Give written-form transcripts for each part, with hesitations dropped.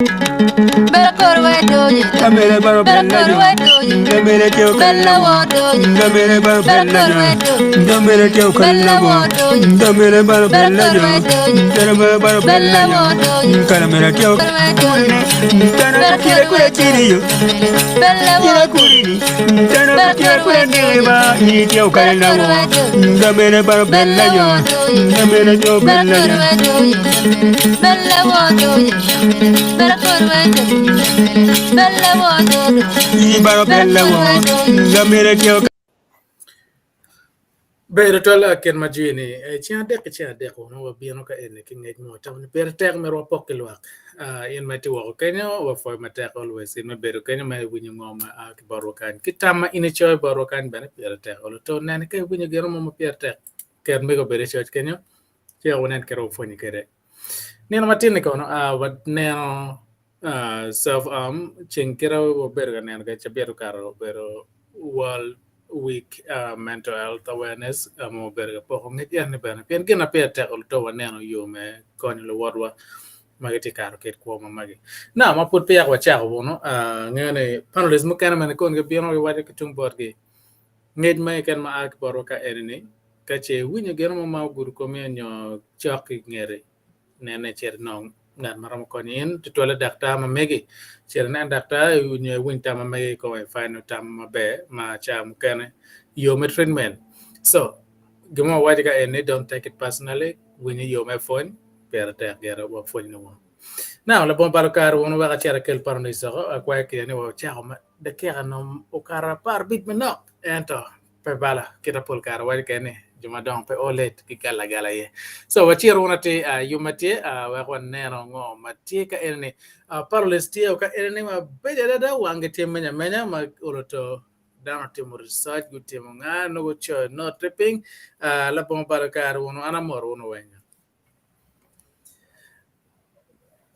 Bella corva doji, Camere baro bella bella corva yo. doji, Camere teo bella kalabo. wo doji, Camere baro bella bella corva doji, yo. Camere teo bella wo kalabo. doji, Camere baro bella bella corva yo. doji, Camere baro bella bella yo. wo doji, Camere teo corva doji, Tana bella kutira corva kura chiri doji, yo. bella Kira wo doji, kurini. Tana bella kutira corva kura doji, deba. Ni teo bella kalabo. corva doji, Camere baro bella bella yo. wo doji, Camere teo bella bella yo. corva doji, bella wo doji, bella corva doji, bella wo doji, Baro bella bella wo. corva doji. Camere teo Bere tola ken majini chia de ko no bieno ka en ki ngej mo tam bere tek me ro pokkel wak in ma ti wo kenyo wo fo ma tek always in ma bere kenyo ma winyo ngoma ki baro kan ki tam in choy baro kan bene bere tek olo to nan ke winyo gero mo bere tek ker me go bere choy kenyo chia wonen kero fo ni kere neno matin ko no wat neno self chen kero wo bere ga nen ga chabero karo bero wal week mental health awareness mo berga po ngi yan ben pen gena pe ta ol to waneno yo me kon lo wadwa magati karo ket ko ma magi na ma put pe yakwa cha ko no ngene panelist mo kana man kon ga bieno ga wadi tung bor gi ngej me ken ma ak boro ka erni ka che winyo gero ma gur ko me nyo chok ngere nene cher no ngan maram ko nin to tola dakta ma megi cher nan dakta nye winta ma megi ko e fine tam ma be ma cha mu kene yo me treatment so gimo wadi ka ene don't take it personally when you my phone per ta gera wa phone no now la bon barkar wono wa cher kel parno so kwa ke ne wa cha ma de ke no o kara par bit me no ento pe bala kita pol kar wadi ka ne juma don pe olet ki gala gala ye so wachir wonate yumate wa wan neno ngo mate ka ene parles tie ka ene ma beja dada wange te menya ma oroto dano timo research gu timo nga no go cho no tripping la pom para kar wono ana mor wono wenga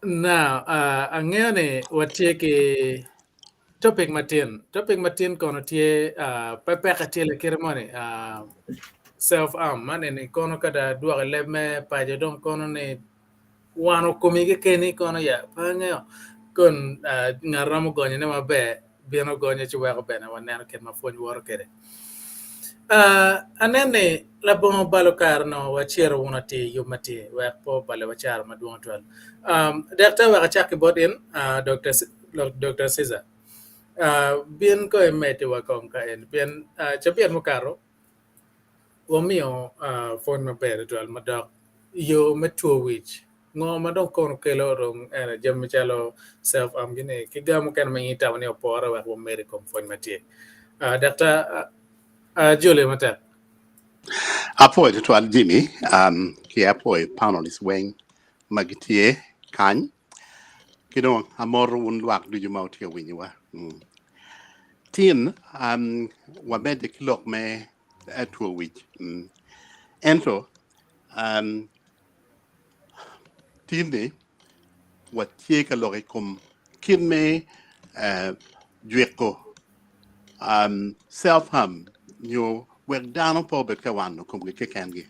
now angene wate ke topic matin kono tie pepe ka tie le kermone self man en kono kada duwa lemme paje don kono ne wano komige keni kono ya panyo kon ngaramo gonye ne mabe bieno gonye ci wego bene waneno ken ma foni woro kede anene la bon balo karno wa chiero wonati yumati wa po bale wa char ma duon tol doctor wa chaki bodin dr Caesar bien ko emete wa konka en bien chapian mo karo wamio phone maber to almadok yo metro which ngo madok kono kelo rong era jam chalo self gine kigamo kan mangita woni opora wa wo mere kom phone matie data jole mata Apo to al Jimmy, ki apo panelist wing magitie kan. Kino amor un wak du jumau tia winwa. Tin wabede kilok me atwo wich. Ento tin de watie ka loge kum kin me jueko self harm you work down on pobet ka wan kum ke kangi.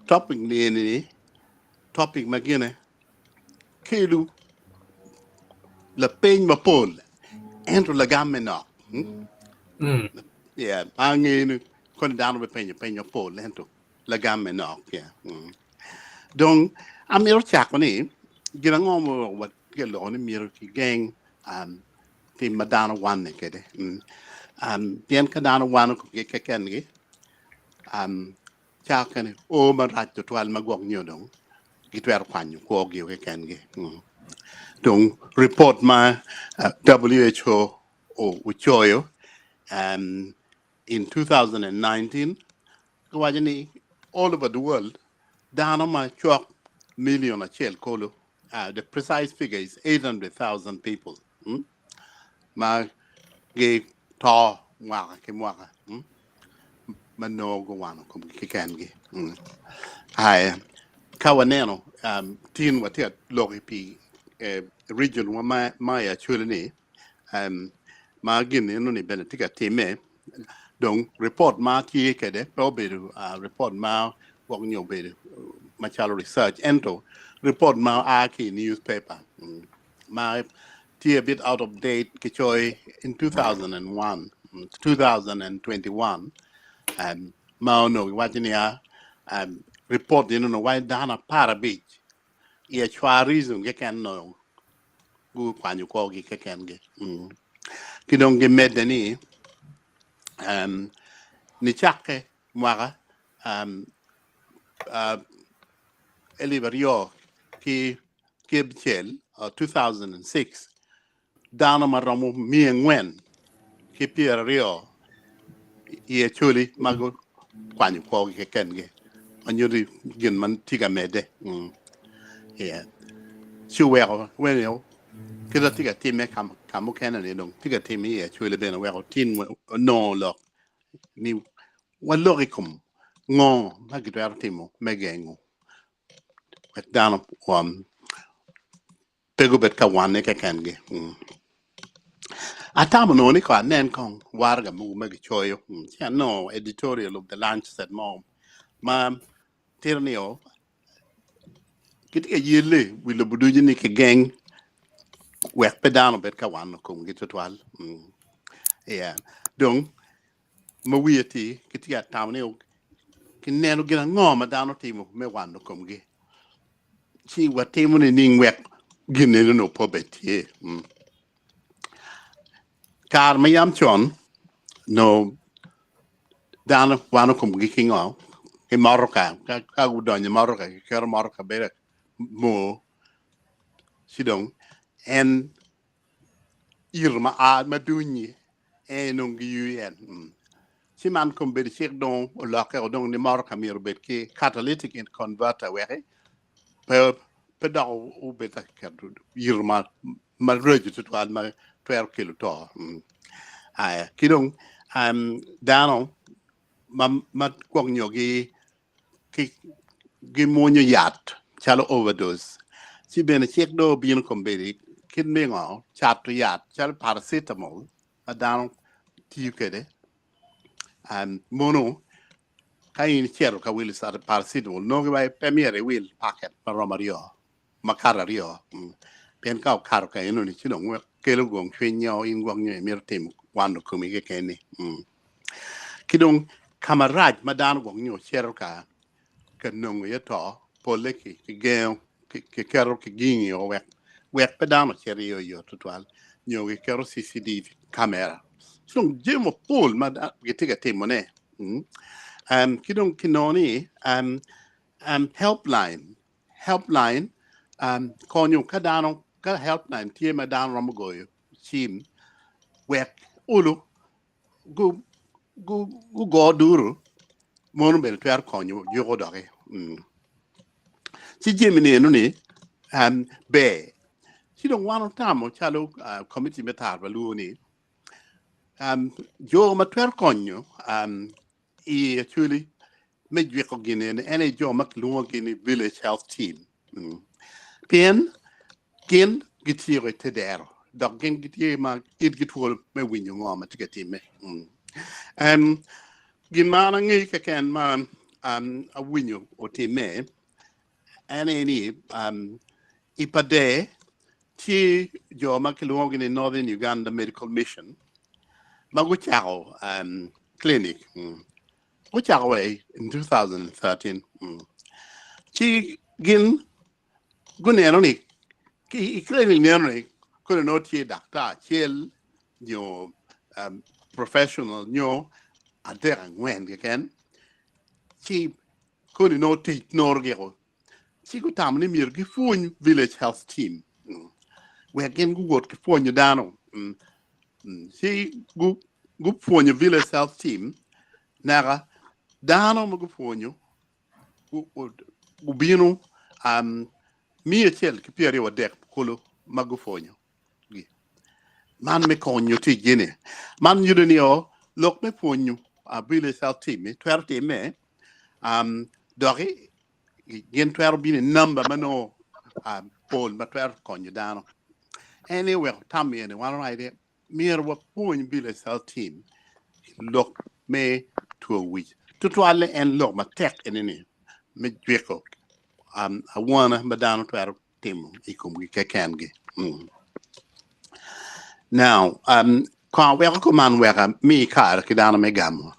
Topic ni topic magine kelu la peñ ma pol entro la gamme no yeah angin kon down be peñ pol entro la gamme no yeah donc amiro chakoni gina ngomo wat gelo ni miro ki gang ti madana wan ne kede bien ka dana wan ko ke kengi chakani o ma ratto twal magok nyodong gitwer kwanyu ko gi ke kengi donc report ma WHO or Uchoyo in 2019 kwajani all over the world down ma chok million a chel kolo the precise figure is 800,000 people ma ge to wa ke mwaka mano go wano kum ke kangi ai kawaneno tin watet logi pi region wa ma Acholi ni ma gini no ni benetika time donc report ma tie kede probedu report ma wong nyo bedu ma chalo research ento report ma aki newspaper my tea a bit out of date kichoy in 2001 2021 mao no wajinia report no why dana para beach ye chwa reason ge kan no gu kwanyu ko gi ke ken ge kidong ge medeni ni chake mwaga eliberio ki kibchel 2006 dana maramu mi ngwen ki pierio ye chuli mago kwanyu ko ge ken ge anyuri gin man tiga mede yeah chuwero well kida tiga time kam ken ne dong tiga time ye chuli bena wero tin no lo ni walorikum ngo magidwer timo megengo dana pego bet ka wane ke ken ge atamo no ni ka nen kong warga mu magi choyo ya no editorial of the lunch said mom ma tirnio kit ke yele wi lo budu ni ke geng wek pedano bet ka wan ko ngi totwal yeah donc ma wieti kit ya tamne ki nenu gina ngoma dano timo me wan ko ngi chi wa timo ni ning wek gine no pobeti kar ma yam chon no dano wan ko ngi kingo ke maroka ka udonye maroka ke ker maroka bere mo sidong en irma a madunyi enong yuen si man kom be chek don la ka don ni mar kamir bet ki catalytic in converter we pe da u be ta ka irma mal reju to al ma 12 kilo to ay kidong dano ma kwong nyogi ki gi monyo yat chalo overdose si ben chek do bin kom be kin me ngo chat yat chal paracetamol adano ti kede mono kain chiero ka will start paracetamol no ga premier will packet para mario makara rio pen ka kar ka ino ni chino ngwe kelo gong chwenyo in gong nye mir tim wando kumi ke keni kidong kamaraj madan gong nyo chiero ka kanong ye to poleki ki geo ki kero ki gingi o wek pedano chiero yo total nyo ki kero CCD camera so jemo pol mad getiga timone kidong kinoni helpline konyo kadano ka helpline tie madan ramogoyo chim wek ulu gu go duru monu bel twer konyo yogo doge si jemine no ni be si don wano tamo chalo committee metar baluni jo ma twer konyo I actually me ko gine ene jo mak luo gine village health team pen kin gitire te der dog gen gitie ma it gitwol me winyo ngoma tigati me gin mana ngi ka ken man a winyo o te me ene ni ipade ti jo mak luo gine Northern Uganda Medical Mission magu chao clinic which are away in 2013 chi gin gunenoni ki clinic nenoni could not hear doctor chill your professional nyo adera ngwen again chi could not take norgero chi ku tamni mir gi fun village health team we again gu got ki fun dano chi gu fun village health team naga dano mo gu fun ubino mi chel ki pieri wa dek kolo magufonyo man me konyo ti gene man yudeni o lok me fonyo a bile sal timi twerte me dori gen twer bini number mano pol ma twer konyo dano anywhere tammy and one right mir wa fonyo bile sal team lok me to a week to twale en lok ma tek enini me jweko I wanna madano twer tim ikum ke kengi Now, kwa weka kuman weka mi kar kidana megamo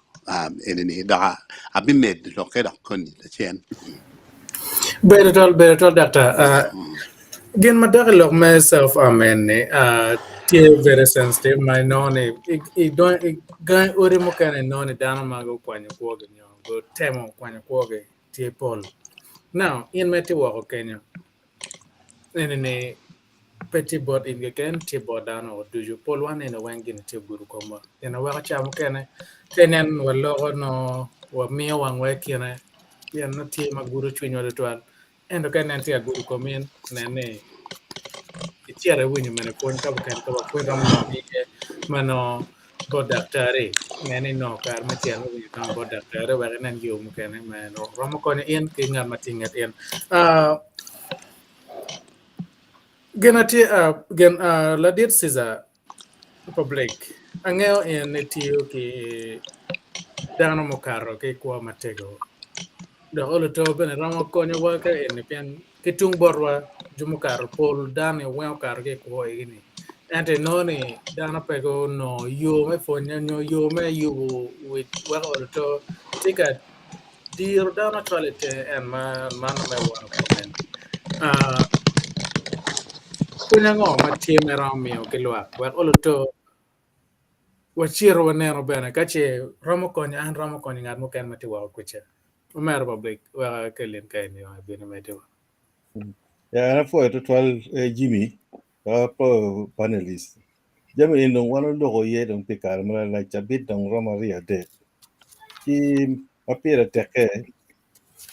ini da abi med lo keda koni the chen. Better tall, doctor. Again, my dog look myself, tie very sensitive. My noni, it don't, it guy ori mo kana noni dano mago kwanya kuoge nyo, go temo kwanya kuoge tie pol. Now, in meti wako Kenya, in petit bot in again tie bot dano or do you pol one in a wangin tie guru komba. In a waka chamo kene, Kenyan walogo no, wa mia wang wekine, yan no tie maguru chwinyo de tuan. Endo Kenyan tie guru komin, nene itiara winyo mane puonj ka bukan ka puonj rom no gige mano bod daktari nene no kar matiano winyo kan bod daktari wa nan yo mukene mano romo konya in ke ngat matinget in genati gen la dit siza public angeo in tiyo ki dano mokaro ke kwa matego da olo to bene romo konya wa ka in pian kitung borwa jumukar pol dane wa kar ke ko igini ante noni dana pego no yo me fonya no yo me you with wa olo to tika dir dana toilet and man me one comment uh kunya ngo matie me ramio ke lwa wa olo to wachiro wanero bene kache romo konya an romo konya ngat mo ken mati wa kucha Umar Babik, wa kelin kain yo bini medewa. Yeah, and for to 12 Jimmy, panelist. Jimmy in the one of the year don't pick out like a bit on Romaria de. He appeared at take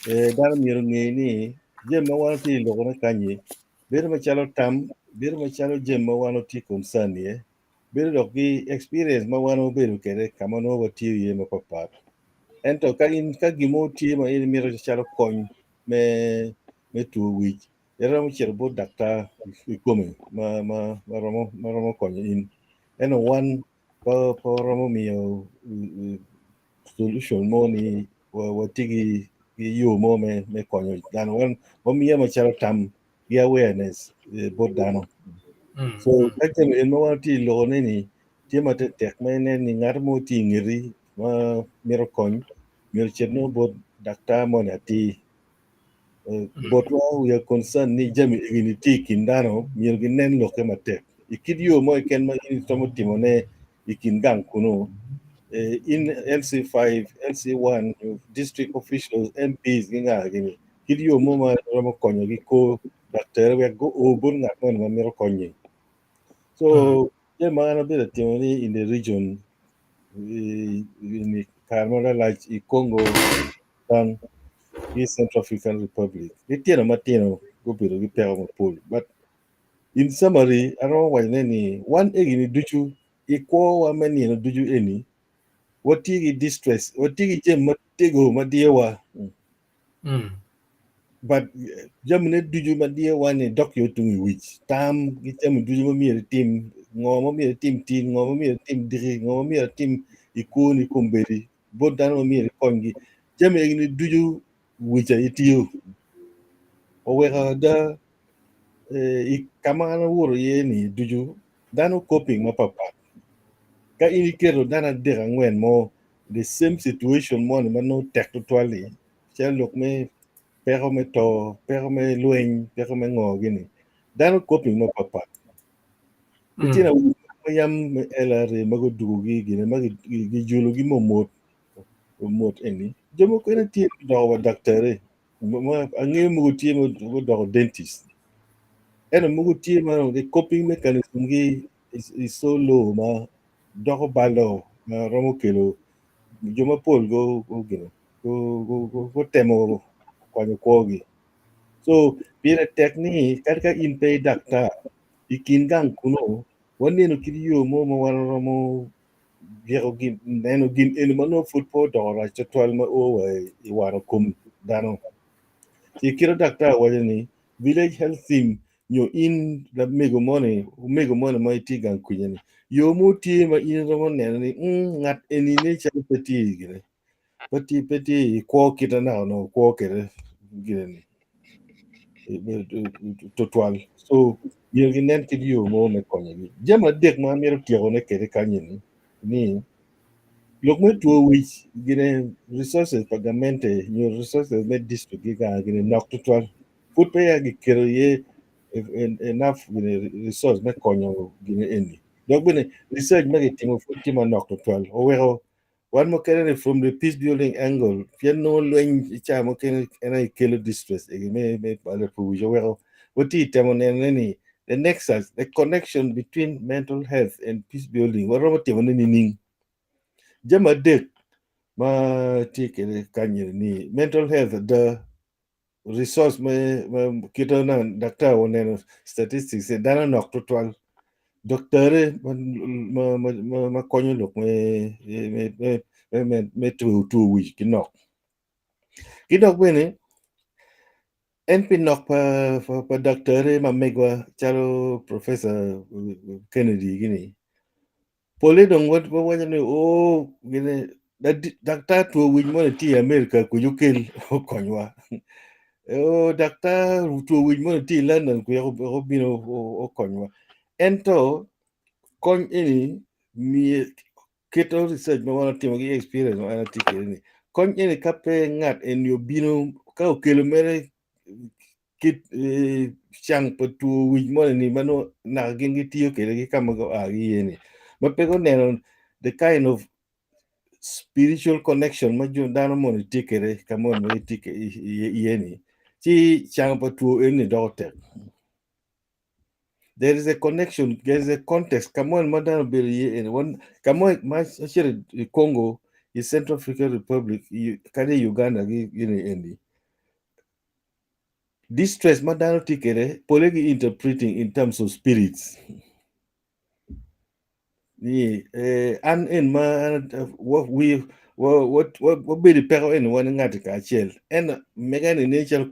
Dan Miruni, Jim one tea Logona Kanye, Bill Machalo Tam, Bill Machalo Jim one tea concern ye. Bill of the experience Mawano Bill Kere, come on over to you, my papa. And to Kagimo team in Mirror Chalo coin, me 2 weeks. Era mo chero doctor ikome ma romo konyo in eno one pa romo mio solution mo ni watigi yo mo me konyo dan wan mo miya machalo tam gi awareness both dano so actually en mo wati lo ni tiema tek me ne ni ngar mo ti ngiri ma miro kony miro cherno both doctor mo ni ati but while we are concerned ni jami igini kindano mirgi nen loke mate ikidio mo ken ma in tomo timone ikingang kuno in LC5 LC1 district officials MPs ginga gini kidio mo ma romo konyo gi ko doctor we go obun nga kon ma miro konyi so jama na bela timoni in the region in Carmona like Congo dan East Central African Republic. They tell Matino go to the repair of pool. But in summary, I don't know why any one egg in duchu equal one many in duju any. What tig distress, what tig gem matego madiewa. But Germany duju madia one a docu to me which tam get them duju me a team, no me a team team, no me a team diri, no me a team ikuni kumberi, both down me a congi. Germany duju which I eat you. Or da kamana wuro ye ni duju dano coping ma papa ka inikero dana dira ngwen mo the same situation mo ni mano technically chelok me pero me to pero me luen pero me ngo gini dano coping ma papa itina yam elare mago dugi gini magi gi julugi mo mot eni jomo ko na tie do doctor ma angi mo tie mo do dentist and mugu team the coping mechanism is so low ma doko balo ma romo kelo joma pol go go temo kwanyo kogi so pire technique karka in pay doctor ikin gang kuno wonne no kidiyo mo waro romo gero gin neno gin en mano football dora chatwal ma o i waro kum dano si kiro doctor wajani village health team nyo in la mego money ma itigan kunyani yo muti ma in romo neni ngat enine cha peti gine peti ko kita na no ko kere gine total. So you can then kill you more mechanic. Jama dek ma mero tiago ne kere kanyin ni look me to which gine resources pagamente your resources made this to giga gine knock to 12 food pay agi kere ye enough gine resource me konyo gine any donc bene research make timo food timo knock to 12 o wero one more kere from the peace building angle pian no len cha mo kere ena kele distress egi me pale pu jo wero what it temo neni the nexus the connection between mental health and peace building what robo temo nini jama dek ma tikere kanye ni mental health the resource me kita na daktar wonen statistics dana nok total doctor ma konyo lok me tu wi kinok bene en pinok pa doctor ma megwa chalo professor Kennedy gini pole dong wat wajane o gine daktar tu wi mo ti America ku yukel konywa o daktar tu wi mo ti London ku yo bino o konywa ento kon ini mi keto research ma wana timo gi experience ma ana tikere ni kon ini kape ngat en yo bino ka o kelo mere kit chang pa tu wi mo ni mano na gengi tiyo kele gi kamago agi yeni ma pego neno the kind of spiritual connection ma jo dano mo ni tikere kamon mo tike yeni chi chang pa tu eni doctor there is a connection, there is a context. Come on, Madam Billy, and one come on, my Congo, is Central African Republic, Kanye Uganda, Endi. This stress, Madam Tikere, polygamy interpreting in terms of spirits. Yeah, and in my what be the peril in one ngatika chill and Megan in nature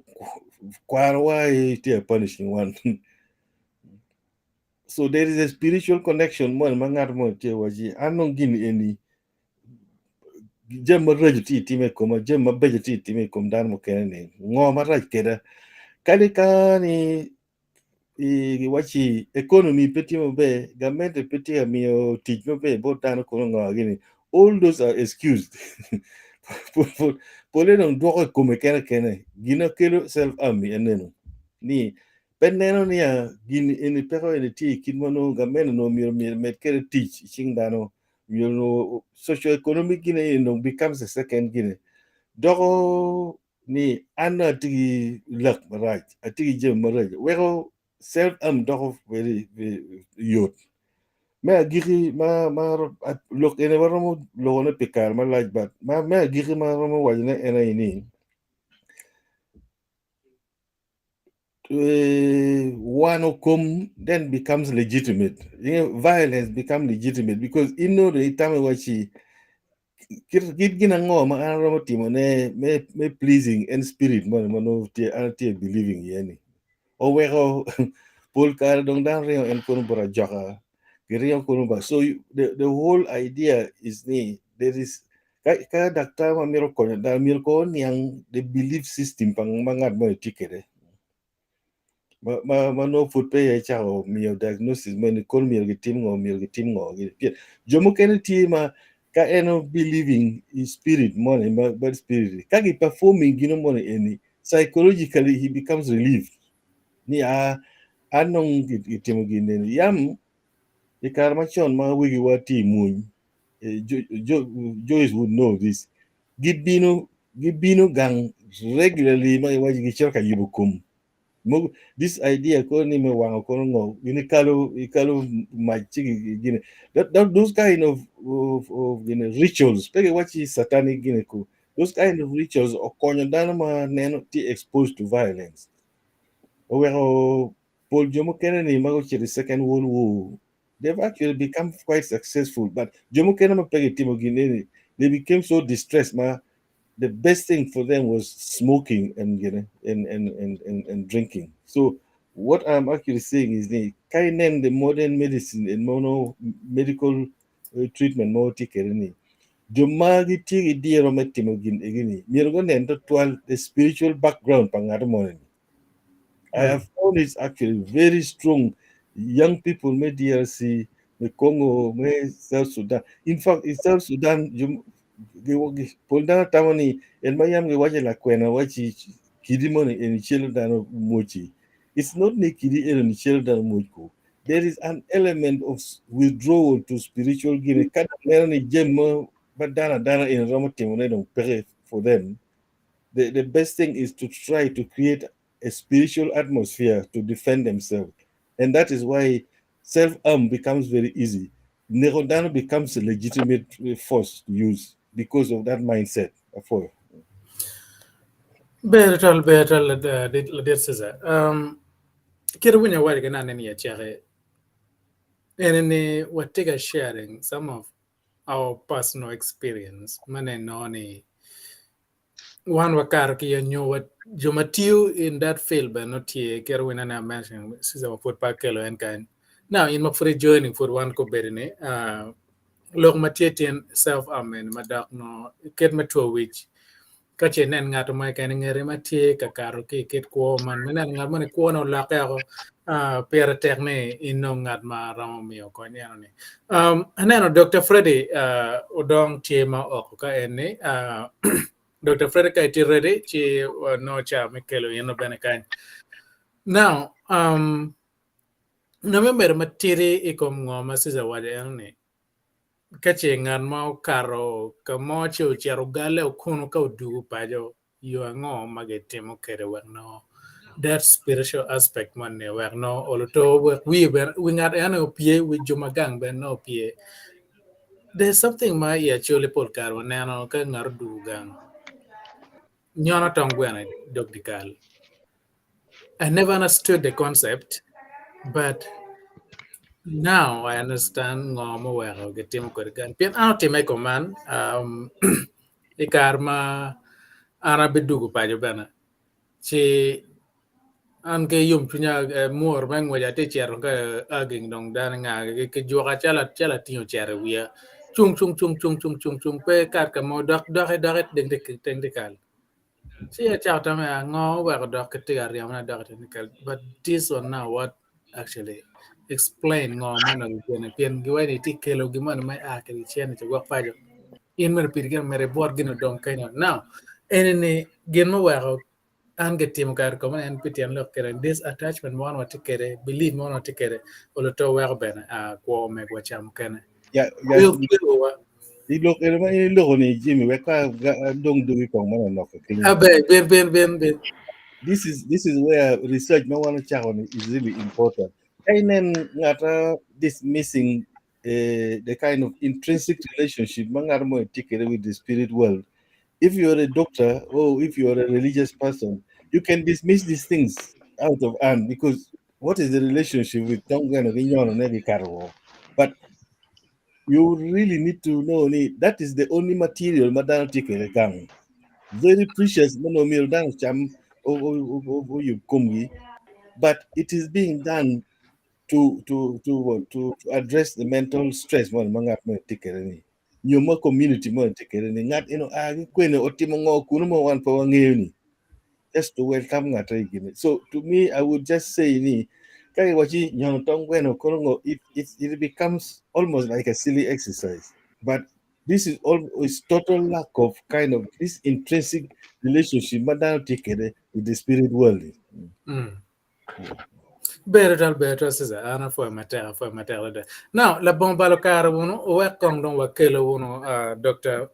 why they are punishing one. So there is a spiritual connection more mangar mo waji anong gin any jemma rajti time koma jemma bejti time kom dan mo kene ngo maraj keda kali kani wachi economy peti mo be government peti amio teach mo be bo dan ko ngo gini all those are excused pole no do ko me kene gina kelo self army eneno ni peneno niya gin ini pero ini ti kinmono gameno no mi met kere teach ching dano you know socio-economic gine no becomes a second gine dogo ni ana tigi lak maraj atigi jem maraj wego self dogo very yot me agiri ma look ene waramo logone pikar ma laj bat ma me agiri ma ramo wajne ena ini one come then becomes legitimate. Violence becomes legitimate because in no the time wachi kit gina ngo ma anro timo ne me pleasing and spirit mo no te believing yani o wego pol kar dong dan rio en kono bora joka rio kono ba so the whole idea is ni there is ka daktar ma miro kono da miro ko yang the belief system pang mangat mo tikere ma no food pay chao mi diagnosis men kon mi team ngo jomo ken team ka eno believing in spirit money but spirit ka gi performing gino money any psychologically he becomes relieved ni anong itimo gine yam ikar machon ma wigi wa team Joyce would know this gibino gang regularly ma waji gi cherka yibukum this idea ko ni me wang ko ngo ini kalu machi gine that those kind of rituals pege wachi satanic gine ko those kind of rituals okonyo dano ma neno ti exposed to violence o Paul Jomo Kennedy mago the Second World War they've actually become quite successful but Jomo Kennedy pege timo gine they became so distressed the best thing for them was smoking and and drinking. So what I'm actually saying is the kind of the modern medicine and medical treatment more tikereni. Jomagi tigi diero metimogin egini. Mirgo nendo twal the spiritual background pangaramon. I have found it's actually very strong. Young people may DRC, may Congo, may South Sudan. In fact, in South Sudan, Poldana Tamani, and Miami Wajala Kwena Wachi Kidimoni and Children Mochi. It's not Nikidi and Children Mochi. There is an element of withdrawal to spiritual giving. Kada merani jemma badana dana in Ramatim don't pay for them. The best thing is to try to create a spiritual atmosphere to defend themselves. And that is why self-harm becomes very easy. Nerodano becomes a legitimate force to use because of that mindset. Betal this is kira winya wari gana nani ya chere and what take a sharing some of our personal experience mane noni one wakar ki yanyo what jomatiu in that field but not here kira wina na mention sisa wa foot pakelo and kind now in my free joining for one ko berine log matien self amen madak no ket matua which ka che nen ngato mai kan ngere matie ka karo ki ket ko man menen ngat man ko no la ka ko per terne ino ngat ma ramo mio ko ni ani aneno Dr. Freddy odong tema ok ka ene Dr. Freddy ka ti ready chi no cha mikelo yeno bene kan now November matiri ikom ngoma sisa wade ene kache ngan ma karo ka mo che chero gale okuno ka udu pajo you ngo magetimo kere no that spiritual aspect man ne no oloto we ngat ano pie we jumagang ben no pie there's something my actually pol karo nano ka ngar du gang nyono tongwena dogdikal I never understood the concept but now I understand ngomo wero getimo kore gan pien ano time command ikarma ana bedugo pajo bana ci an ke yum punya mor bang waja te cher ka aging dong dan nga ke joka chala tinyo cher wiya chung pe kar ka mo dak deng de kal ci ya cha ta ma ngo wa dok ke tir ya na dak te kal but this one now what actually explain ngo man no pien gi wani ti kelo gi man mai a ke chen ci gwa pajo in mer pirgen mere bor gino dong kaino now enene genmo wa an get team kar ko man pitian lo kere this attachment one what kere believe one what kere olo to wa ben a ko me ko cham kene Yeah, will look, ni Jimmy, we don't do it on one of abe ben this is where research no one check on is really important. And then this missing the kind of intrinsic relationship with the spirit world. If you're a doctor or if you're a religious person, you can dismiss these things out of hand because what is the relationship with Tongan or Inyon and every carol? But you really need to know that is the only material madana tikere gang. Very precious monomil dan cham you kumgi, but it is being done to address the mental stress mo mga tikere ni. Yung mga community mo tikere ni ngat kwene otimo ngo kuno mo wan pa ni just to welcome nga again. So to me, I would just say ni kaya wachi nyong tong kweno kono it becomes almost like a silly exercise. But this is always total lack of kind of this intrinsic relationship with the spirit world. better sisa ana fo mater de now la bon balo kar wono o wa kong don wa kelo wono Dr.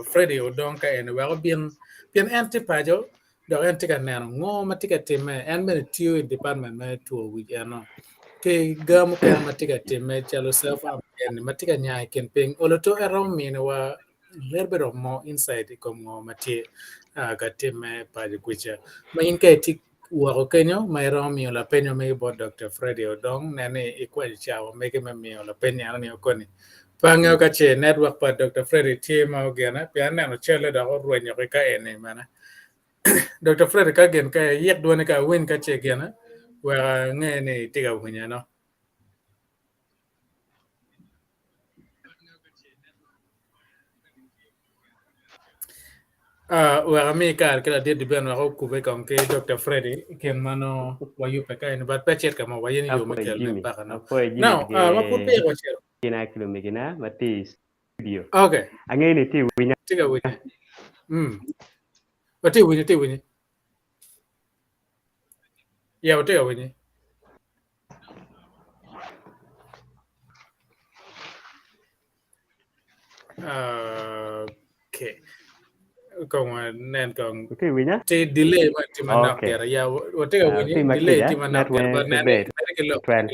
Freddy Odonka en wa bien antipajo do antika nano ngo matika time en men tiu department me to wi ano ke gam ken matika time chalo self am en matika nya ken ping oloto around me no wa little bit of more insight como mati ga time pa kucha ma in ke tik wako kenyo mai romio la penyo me bo Dr. Freddy Odong nene ikwel chawo mege me mio la penya ni okoni pangeo ka che network pa Dr. Freddy tema ogena piana no chele da orwenyo ka ene mana Dr. Freddy ka gen ka yek duone ka win ka che gena wa ngene tiga wunya no wa mi kar kila dia diben wa ko be kon ke Dr. Freddy ken mano wa yu pe kai but pe chet kama wa yen yo Apo mekel ben Jimmy. pa kana Apo Jimmy now ma put pe wa chet kina kilo megina mati studio. okay Angeni ti winya. tiga winyi wati winyi ya wati winyi okay kong nen kong Okay winya. te delay ma ti manak Okay. ya ya wati winyi Ti delay makija ti manak ya but network nani bed. nani kilo Trend.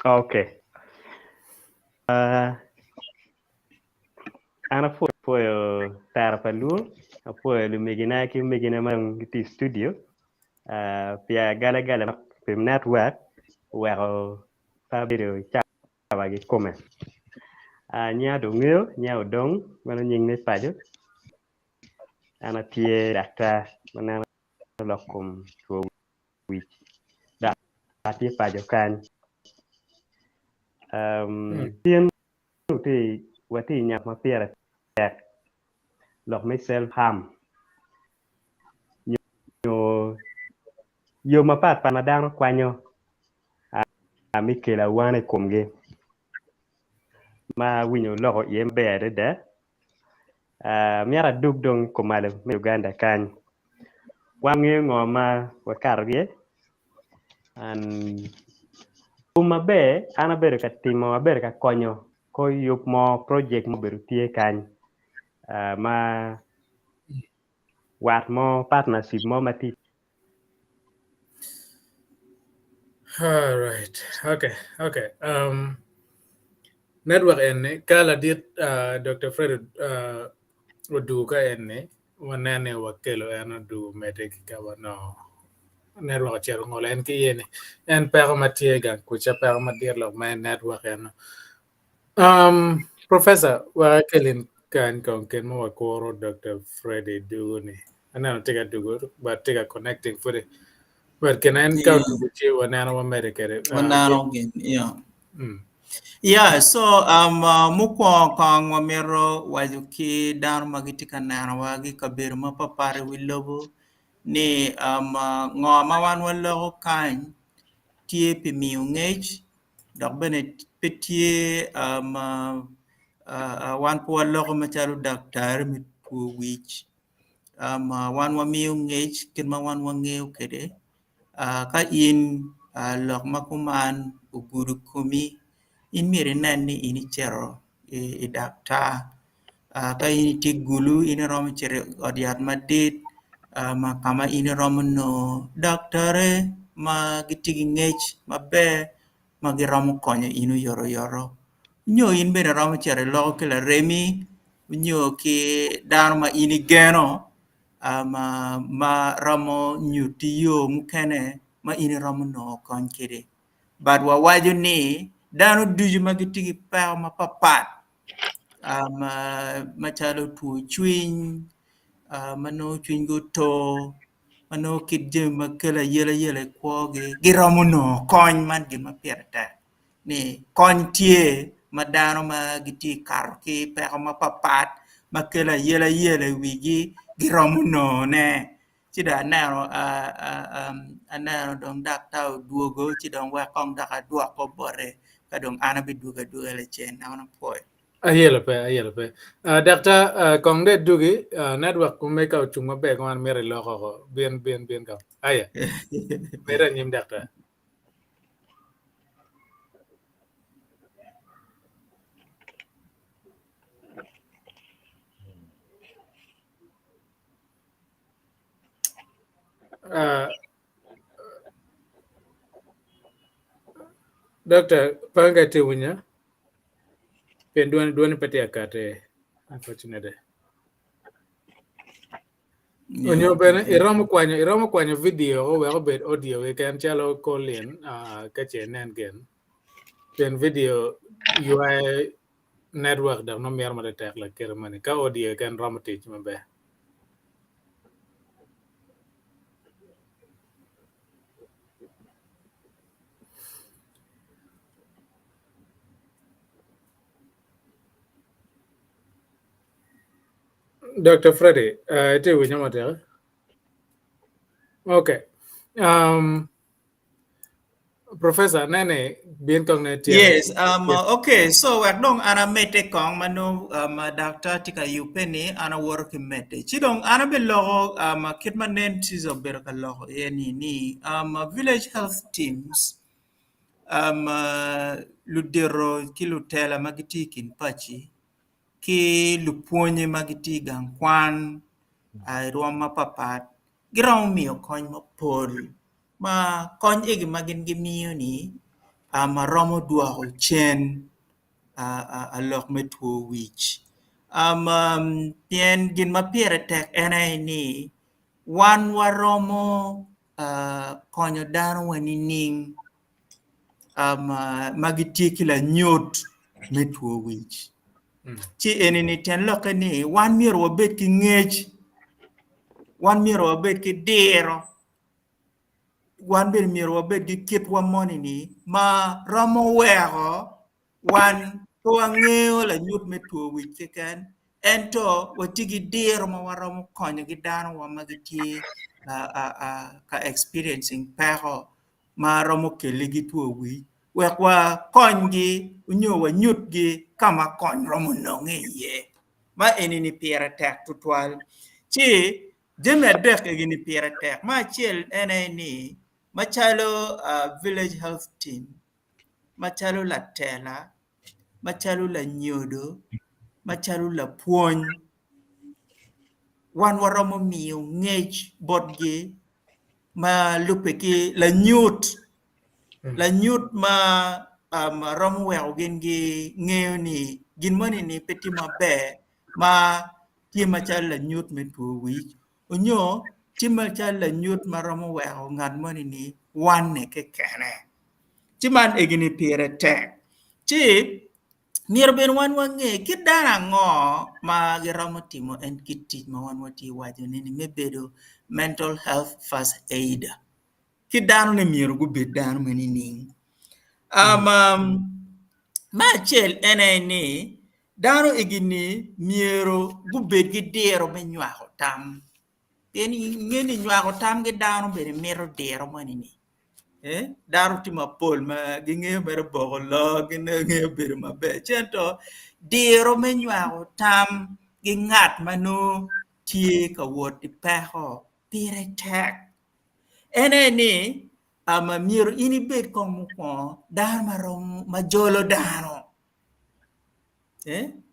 Okay. Ana foi tara palu. Foi lumegina ki megina mang ti studio. Pia gala gala pim network. Well, video chawa gi comment. Nya do ngeo nya dong mana nying ne paju. Ana tie data mana lokum to which da tie paju kan. Tien ti wati nyak ma piera tek lok me self harm yo mapat panadang kwanyo mikela wane komge ma winyo loko yem bere de miara duk dong komale me Uganda kan wange ngoma wakarge an be ana bere ka timo bere ka konyo ko yup mo project mo beru tie kan ma wat mo partnership mo mati. all right okay network enne kala dit Dr. Fred oduka enne wanane wakelo ena du medek ka wano network chero ngola en ki yene en per matie gan ku cha per madir lo my network ena professor wa kelin kan kon ken mo ko Dr. Freddy Duguni ana take a dugo but take a connecting for it but can I count to the wanana America Again, yeah. Yeah, so muko kang mamero wajuki dar magitika nana wagi kabir mapapare wilobo ni ngoma wan walo kan tie pimiu ngej dok bene petie wan po walo macharu daktar mit pu wich wan wamiu ngej kin ma wan wangeu kede ka in lok makuman uguru kumi in mire nanni ini chero e dakta ka ini tigulu ini rom chere odiat madit ma kama ini rom no daktare ma gitigi ngech ma be ma girom konyo inu yoro nyo in bene rom chere lo ke la remi nyo ki dar ma ini geno ma ramo nyuti yo mukene ma ini rom no kon kede bad wa waju ni dano duju magitigi pa ma papat machalo tu chwin mano chwin go to mano kidje makela yele kwoge giromo no kony man gima pierta ni kony tie madano ma giti kar ki pa ma papat makela yele wigi giromo no ne chida naro anaro dong dak tau duogo chidong wa kong dak adua ko bore kadong ana biduga le chen na ona poi ayelo pe dakta kong de dugi network ku make out chunga be kan mere lo ko bien ka aya mere nyim dakta Doctor, panga te wunya. Pen duani pati akate. Unfortunately. Onyo bene iromo kwanyo video we obed audio we can chalo call in kache nen gen. Pen video UI network da no mer mare tek la kere mani ka audio kan romatich mabe. Dr. Freddy, ite winya mate. Okay. Professor Nene bien kong ne tiang. Yes, okay, so wak dong ana mete kong manu doctor tika yupeni ana work mete. Chidong ana belogo kitmanen tizo berka logo ni village health teams ludero kilutela magitikin pachi ki lupuonye magiti gang kwan ai roma papat girao miyo kony mapol ma kony igi magin gimiyo ni romo duoko chen a lok me tuo wich pien gin ma piere tek ene ni wan waromo konyo dano wani ning magitie kila nyot me tuo wich chi eni ni ten loke ni wan miero wabet ki ngech wan miero wabet ki diro wan ber miero wabet gi kit wamoni ni ma romo weko wan to wang'eyo la nyut me tuo wich keken ento watigi diro ma waromo konyo gi dano wa magitie ka experiencing peko ma romo kele gi tuo wich wek wa kony gi unyo wa nyut gi kama kony romo nong'e iye ma eni ni piere tek tutwal chi jeme adek gini piere tek ma achiel ene ni machalo village health team machalo la tela machalo la nyodo machalo la puony wan waromo miyo ngech bodgi ma lupe ki la nyut ma romo weko gin gi ng'eyo ni gin moni ni peti maber ma tie machalo la nyut me tuo wich onyo tie machalo la nyut ma romo weko ng'at moni ni wan ne kekene ci man egini pire tek ci mier ben wan wang'e kidara ang'o ma giromo timo en kit tich ma wan wati wacho ni mebedo mental health first aid kidano ne mier gubed dano mani ning ma achiel ene ni dano egini miero gubed gi diro me nywako tam en ng'eni nywako tam gi dano bede miro diro mani ni daro timo pol ma ging'eyo mere boko lo ging'eyo bedo maber chento diro me nywako tam gi ng'at mano tie ka wot di peko pire tek ene ni miero in ibed kong moko dano maromo majolo dano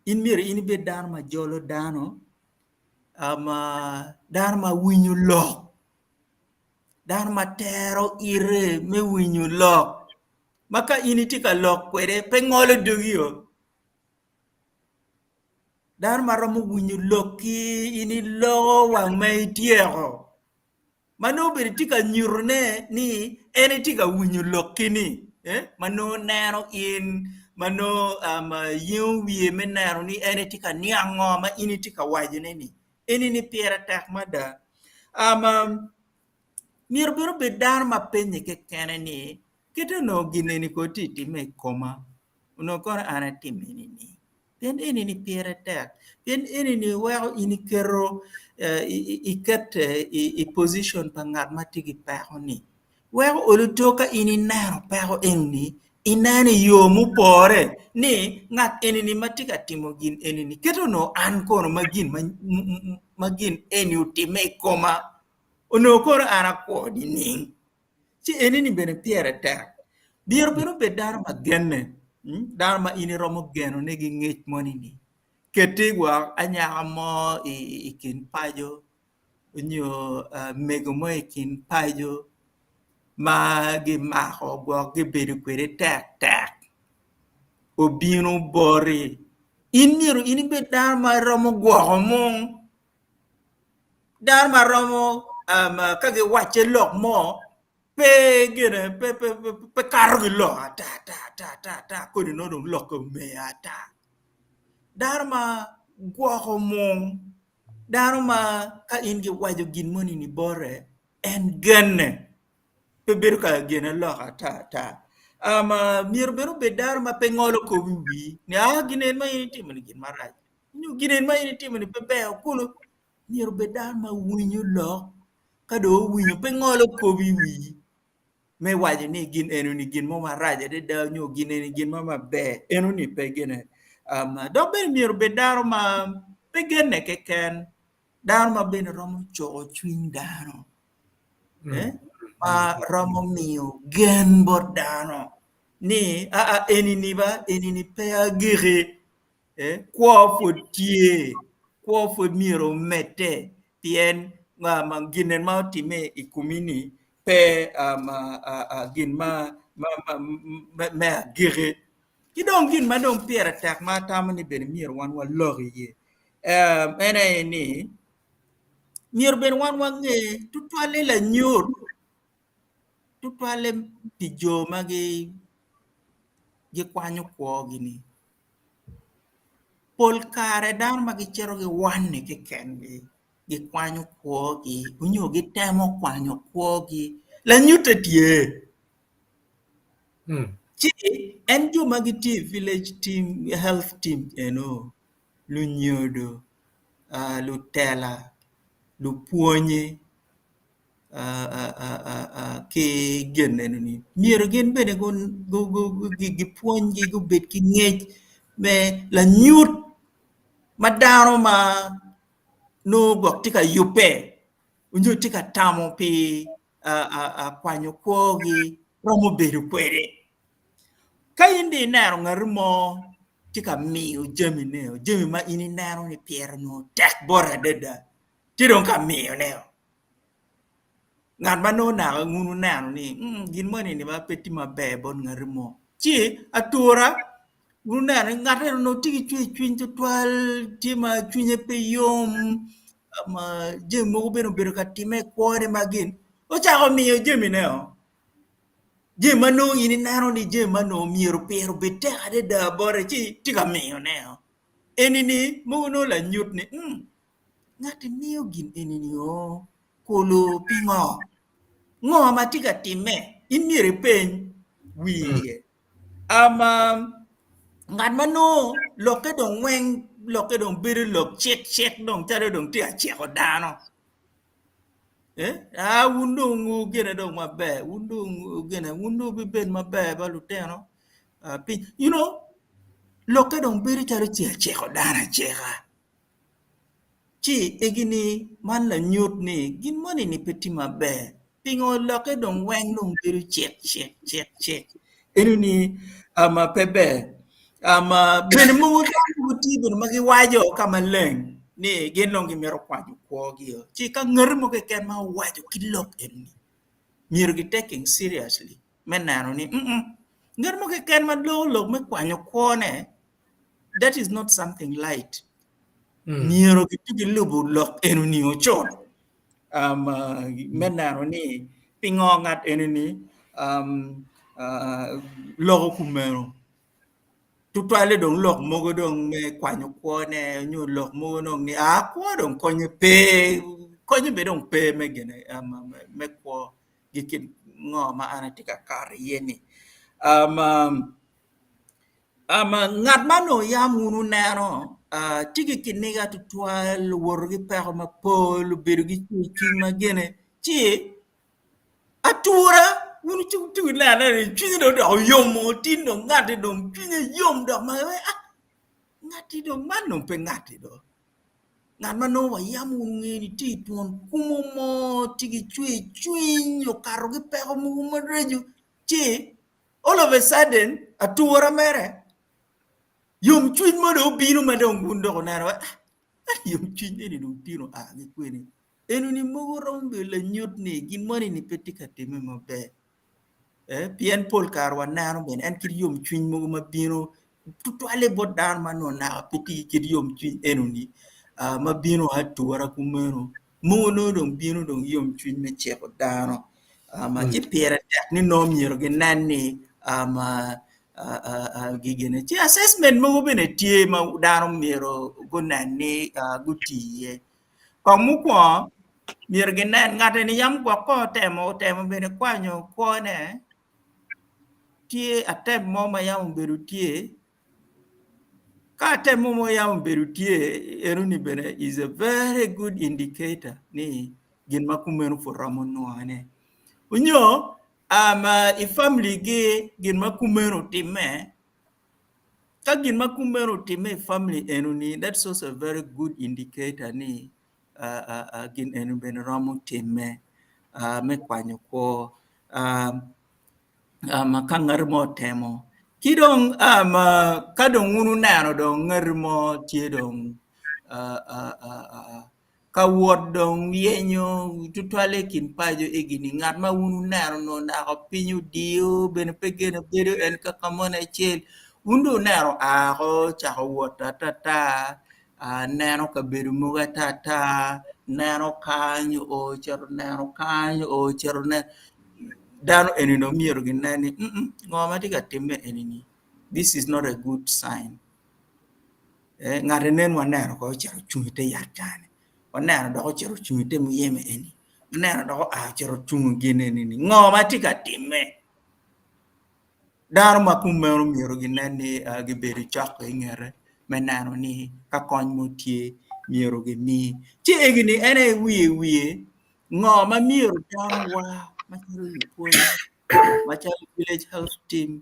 in miero in ibed dano majolo dano dano ma winyo lok dano matero ire me winyo lok maka initi ka lok kwede pe ng'olo dogio dano maromo winyo lok ki ini logo wang ma itieko mano bede ti ka nyurne ni ene ti ka winyo lok kini mano neno in mano yung wiye me neno ni ene ti ka niang'o ma ini ti ka wajone ni ene ni piere tek mada miero biro bed dano ma penye kekene ni kete no gine ni ko titi me koma uno kono ana timini ni pien ini ni piere tek pien ini ni weko ini kero iket i position pa ngat matigi peko ni weko olutoka ini nero peko ini inene yo mupore ni ngat ini ni matika timo gin ini ni keto no an kono magin eni utime koma ono koro ana kodi ning ci enini bene piere tek biero beno be dano ma genne dano ma ini romo geno ne gi ngech moni ni ketigwa anyaka mo ikin pajo nyo mego mo ikin pajo ma gi mako go gi bedo kwere tek obino bori in miero ini be dano ma romo gwo mong dano ma romo kage wache lok mo pe gene pe karo gi lok ta ko no dong lok me ata dharma gwo mong dharma ka in gi wajo gin moni ni bore en gene pe ber ka gene lok ta mir beru be dharma pe ngolo ko wi ni gine ma ini timni gin maraj nyu ginen ma ini timo ni pepe kulu mier bedan ma winyo lo ka do winyo pe ngolo ko wi me waje ni gin enu ni gin mo ma raja de da nyu ginen ni gin ma be enu ni pe gene do be mier bedan ma pe gene ke ken dar ma ben romo cho chwin dano ma romo mio gen bordano ni eni ni ba eni ni pe agire kwa fo miro mete tien ma ginen ma time ikumini pe gin ma me agire kidong gin ma dong piera tak ma tamani ben mir wan wa lori ye ene ni mir ben wan wa nge tutwale la nyur tutwale pijo magi gi kwanyo kwo gini pol kare dan magi chero gi wanne ke kengi gi kwanyo kwo gi unyo gi temo kwanyo kwo gi la nyuta tie chi en jo magi ti village team health team lu nyodo lu tela lu puonye ke gen ni miero gen bene go gi puonji go bet ki ngej me la nyut madaro ma no gok tika yupe unjo tika tamo pi kwanyo kwogi romo bedo kwere kayindi nero ngarmo tika miyo jemi ma ini nero ni piero no tek bora deda tidon ka miyo neo ngan mano na ngunu nano ni gin mo ni ba peti mabe bon ngarmo chi atura ngunu nano ngate no tigi chwin to twal tima chwinye pe yom ma jemi mo beno ka time kwore magin o chago miyo jemi neo jemi mano ini nano ni jemi mano miyo pero bete ade da bore chi tiga miyo neo enini mo no la nyut ni ngate miyo gin enini o kolo pingo ngo ma tiga time in miere pen wiye ngan mano loke dong weng loke dong biru lok chek dong tare dong tia chek odano wundu ngu gene dong mabe wundu bi ben mabe ba luteno you know loke dong biru tare chek odana cheka chi egini man la nyut ni gin moni ni peti mabe pingo loke dong weng dong biru chek enu ni pebe ben mu ti ben magi wajo kama leng ni gen long gi mero kwaju kwogi chi ka ngir mo ke ken ma wajo kilok enu mir gi taking seriously menano ni ngir mo ke ken ma lo me kwanyo kwone that is not something light miero gi tugi lubu lok enu ni ochot menano ni pingongat enu ni logo kumero tutwale dong lok mogo dong me kwanyo kwone nyu lok mogo dong ni kwa dong konye be dong pe me gene me kwo gikin ngo ma anatika kar yeni ngat mano ya munu nero tigi kiniga tutwal worgi peko ma pol birgi chi ma gene chi atura wunu tu na ni chini do yom tin do ngati do chini yom do ma ngati do mano pe ngati do ngat mano wa yamu ngini ti tuon kumo mo tigi chui yo karo gi peko mu ma reju chi all of a sudden atura mere yom chui mo do binu ma do ngundo ko na yom chui ni do tino gi kweni enu ni mo rombe la nyot ni gin moni ni petika teme mabe pien pol karwa nano ben en kid yom chwin mo ma bino tutwale bodan mano na peti kid yom chwin enuni ma bino hatura kumeno mo no dong bino dong yom chwin me cheko dano ma chi pere tek ni no miro ge nanni gigene chi assessment mo bene tie ma dano miro go nanni gutiye komu ko miro ge nan ngate ni yam ko temo bene kwanyo kone tie atem mo ma yam beru tie ka temo mo yam berutie eruni bene is a very good indicator ni gin makumenu for ramono ane unyo i family ge gin makumenu time ka gin makumenu time family enuni that's also a very good indicator ni gin enu bene ramo time me kwanyo ko kangar mo temo kidong kadong unu nano dong ngar mo tie dong kawod dong yenyo tutwale kin pajo egini ngat ma unu nano no na pinyu dio ben pegene bedo en kakamona chel undu nano ko chawota tata nano ka bedo muga tata nano kanyo o chero nano kanyo o chero ne dano enino miero ginani ngoma tiga time enini this is not a good sign ngare nen wanero ko chero chungite yatane wanero do chero chungite muyeme eni wanero do chero chungu gine nini ngoma tiga time dano makumero miero ginani giberi chako ingere menano ni ka kony motie miero gimi ti egini ene wiye ngoma miero dano wa machiro yupuonj machalo village health team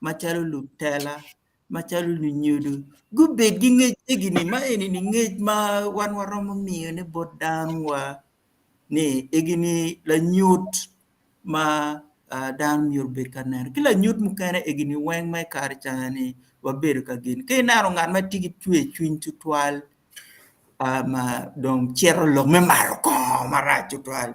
machalo lutela machalo nyudu gubed gi ngej egini ma enini ngej ma wan waromo miyo ne bodanwa ni egini la nyut ma dan miyo bed kaner kila nyut mukane egini weng mai kar chani wabedo ka gin ke naro ngat ma tigi chwe chuny tutwal ma dong chero lo me maro ko mara tutwal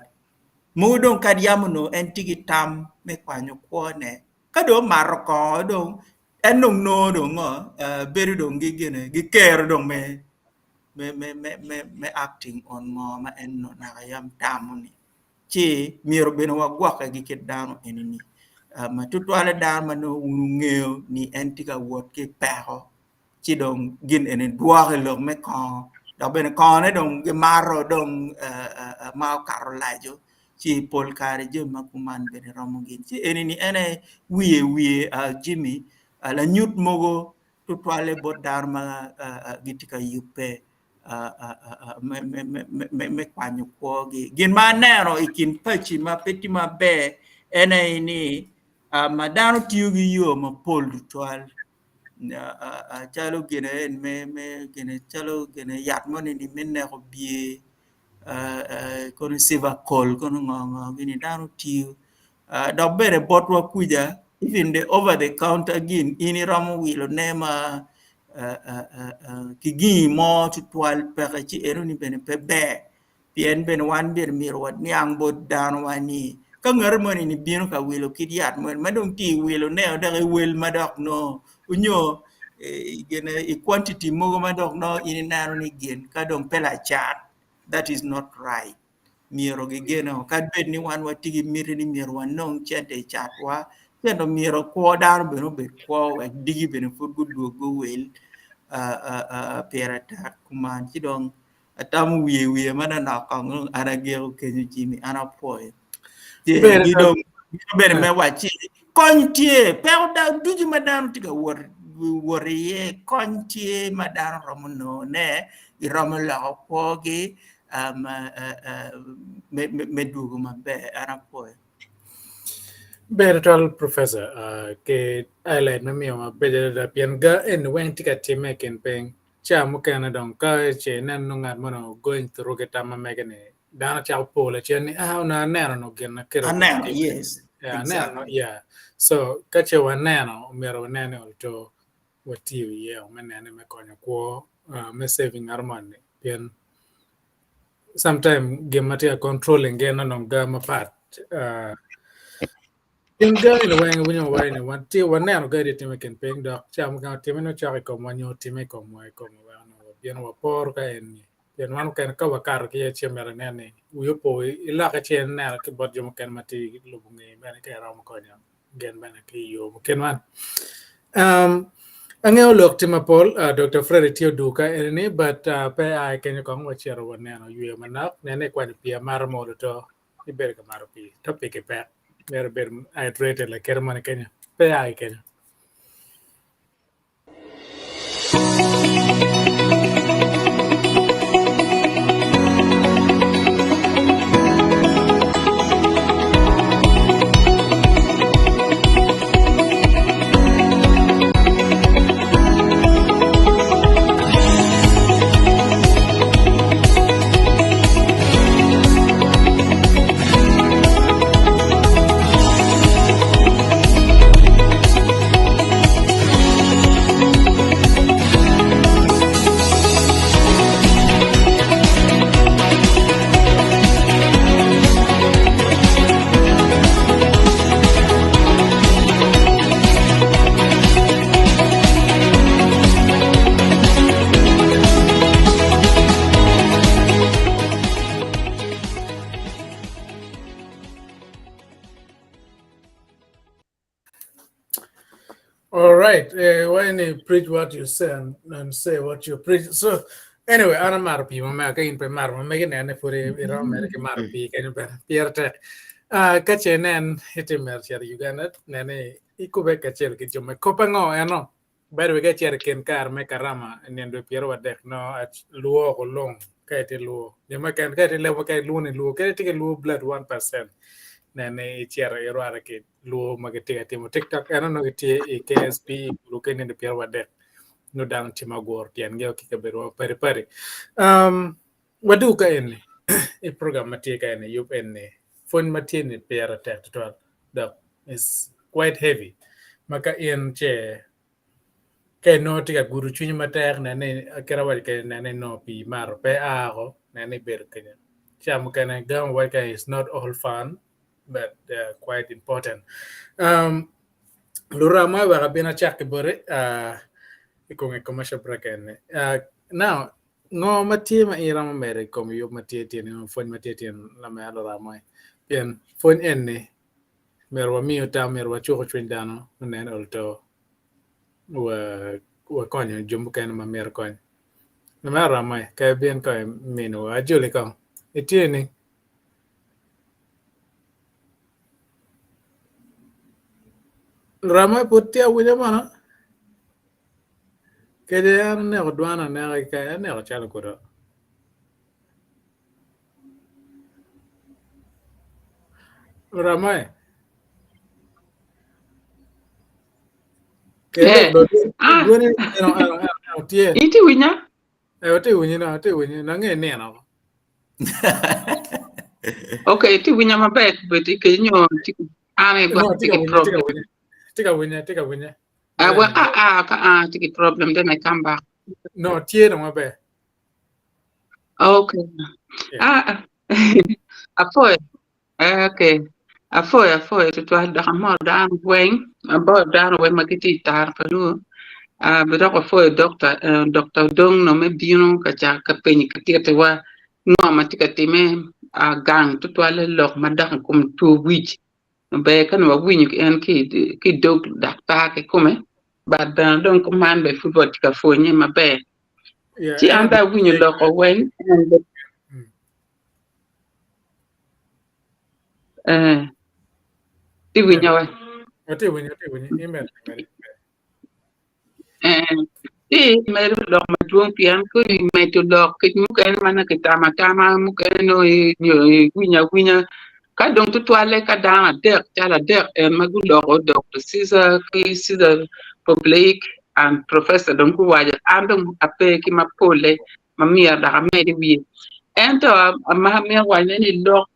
mudong kadiamuno en tigi tam me kwanyo kwone kado marko dong enong no dong beru dong gigene giker dong me acting on mo ma enno na yam tamuni chi miro beno wagwa ka giket dano enini ma tutwale dan mano ngeo ni en tiga wot ke pero chi dong gin enen duare lo me ko da bene ko ne dong ge maro dong ma karolajo ci pol kare je makuman bene romongin ci enini ene wiye Jimmy la nyut mogo to toile bodar ma gitika yuppe me kwanyo kogi gin manero ikin pachi ma peti ma be ene ini madano tiugi yo ma pol toile chalo gene me gene chalo gene yat mo ni minne ko bie kono seva call kono ngong gini dano tiu dok bere botwa kuja even the over the counter again ini ramo wilo nema kigi mo tutwal pere chi ero ni bene pebe pien bene wan bir mirwat niang bod dano wani ka ngar mo ni bino ka wilo kidiat mo madong ti wilo ne da wel madok no unyo gene quantity mo madok no ini nano ni gen ka dong pela chat. That is not right. Miro gigeno kadbed ni wan watigi miri ni miro wanong chente chatwa kendo miro ko dar beno be ko digi beno furgu duogo wel perata kuman chidong atam wiye mana na kong arageo kenyu Jimmy anapoe gidong bere me wachi kontie pewda duji madam tiga woriye kontie madam romono ne iromo la pogi me dugu mabe anapoe Better professor ke island na miyo ma beje da pianga en wen tika time ken peng cha mo kana don ka che nan no ngat mo going through ke tama megane dana cha pole chen ni na no gen na kero yes yeah exactly. no yeah so ka che wa nano mero nano to wati ye o menane me konya ko me saving armani pien sometime gematia controlling gen no ga ma part Pinga ni wang winyo wai ni wan ti wan na ga ti me ken peng dok cham ga ti me no cha ko mo nyo ti me ko mo wa no bien wa por ka en bien wan ken ka wa kar ki che mer ne ni u yo po ila ka chen na ke bot jo ken mati lu ngi ben ke ra mo ko nya gen ben ki yo ken wan angeo lok ti ma pol Dr. Freddy Tio Duka en ni but pe ai ken ko mo che ro ne no yu manak ne ne kwa ni pia mar mo to ni ber ka mar pi to pe ke pe Better hydrated like Kerman Kenya. Pay Kenya. All right. When you preach what you say and say what you preach. So anyway, ana marpi mama ka in pe mar mama ke nene puri iro mere ke marpi ke ne Pierre Tech. Ka chenen hiti mer cher Uganda nene ikube ka cher ke jome kopango eno. By the way, ka cher ken kar me karama nendo Pierre wadek no at luo ko long ka ite luo. Joma kan ka ite lewo ka luo ni luo ka ite ke luo blood 1%. Nene cher iro ara ke luo magete timo TikTok eno no ke KSP lu ke nendo Pierre wadek. No dang timagor tian geo ki kabero pare pare wadu ka ene e program mati ka ene yup ene fon mati ne pera tet to that is quite heavy maka in che ke no tika guru chunyi mater na ne akera wa ke na ne no pi mar pe aro na ne ber kenya cham kana gam wa ka is not all fun but quite important lura ma wa bina chak bore ikong commercial break ene now ngo matie ma ira ma mere kom yo matie tien no fon matie tien la me ala ra mai bien fon ene merwa mi ta merwa chuko chwindano nen olto wa konyo jumbu kan ma mer kon na ma ra mai ka bien ko mino ajuli ko etieni rama putia wuja mana kede an ne odwana ne ka ne o chalo kuro ramai kede do duone no tie Iti winya? te wunyi na nge ne na Okay, iti winya mabek, but ikenyo ame gwa no tiki problem. tika wunya Tiki problem, then I come back. no tie no mabe Okay. Afoy. Okay. Afoy, tutwa dama dan weng, about dan weng makiti tar padu. But afoy Dr. Dong no me bino kacha kapeni katete wa no matika time gang tutwa le lok madang kum 2 week. Be kan wa winyu en ki dog dakta ke kume but don command be football ka fonye mabe ti anda winyu lo ko wen ti winyu wa te wunya email ti me lo ma tuon pian ko me to lo ke mu ken mana ke tama mu ken no winya ka dong tu toile ka dana dek magulo o Dr. Caesar public and professor dong ku waja andong ape ki mapole mamia da medi wi ento ma me wale ni lo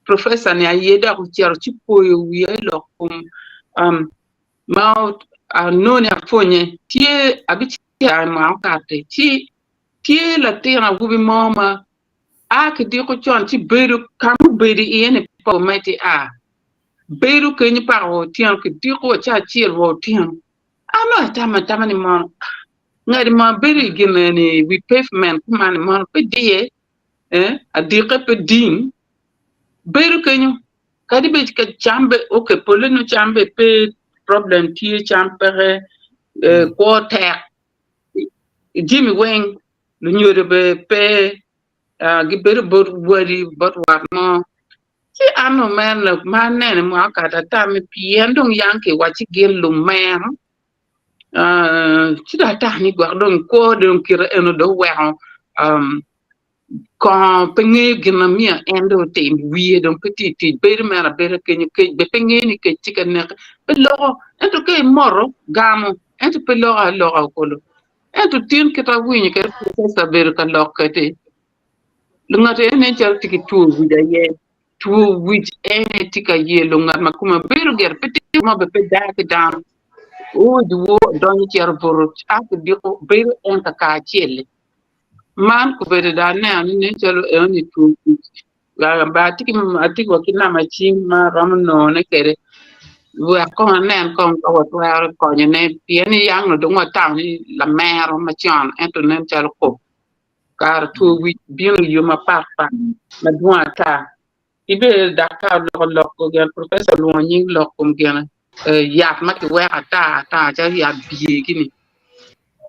professor ni ayeda ku tiaro chipoyo wi lo ma noni afonye tie abiti ma ka tie la tira gubi mama ki di ko chon ti beru kamu beri ene po meti beru ke ni paro tian ki di ko cha chi ro tian ano tama ni mo ngari ma beri gine ni we pavement kuma ni mo pe die a di ke pe din beru ke ni kadi be ka chambe okay pole no chambe pe problem ti chambe ko ter Jimmy Wang lu nyore be pe giberu bot wari bot war no ci ano men la manene mo akata tami piendong yanke wachi gelu men ci da tani gwa don ko don kira eno do weho ko pengi gina mia endo te wie don petit beru mera beru kenyu ke be pengi ni ke chika nek be logo ento ke moro gamo ento pe logo kolo ento tin kita wini ke professor beru ka lokete lunga te ne chal tiki tu vida ye tu which ene tika ye lunga makuma beru ger peti ma be da down o du don cher buru ak diko beru en ka chele man ko be da ne chal ene tu ga ba tiki ma tiki wakina ma chim ma ram no ne kere wa ko ne ko ko wa ko ne pieni yang no dungwa town la mero ma chan ento ne chal ko kar tu wi bien yuma papa ma duata ibe da ka lo ko gen professor lo nyi lo ko gen yat ma ki wa ta cha ya bi gini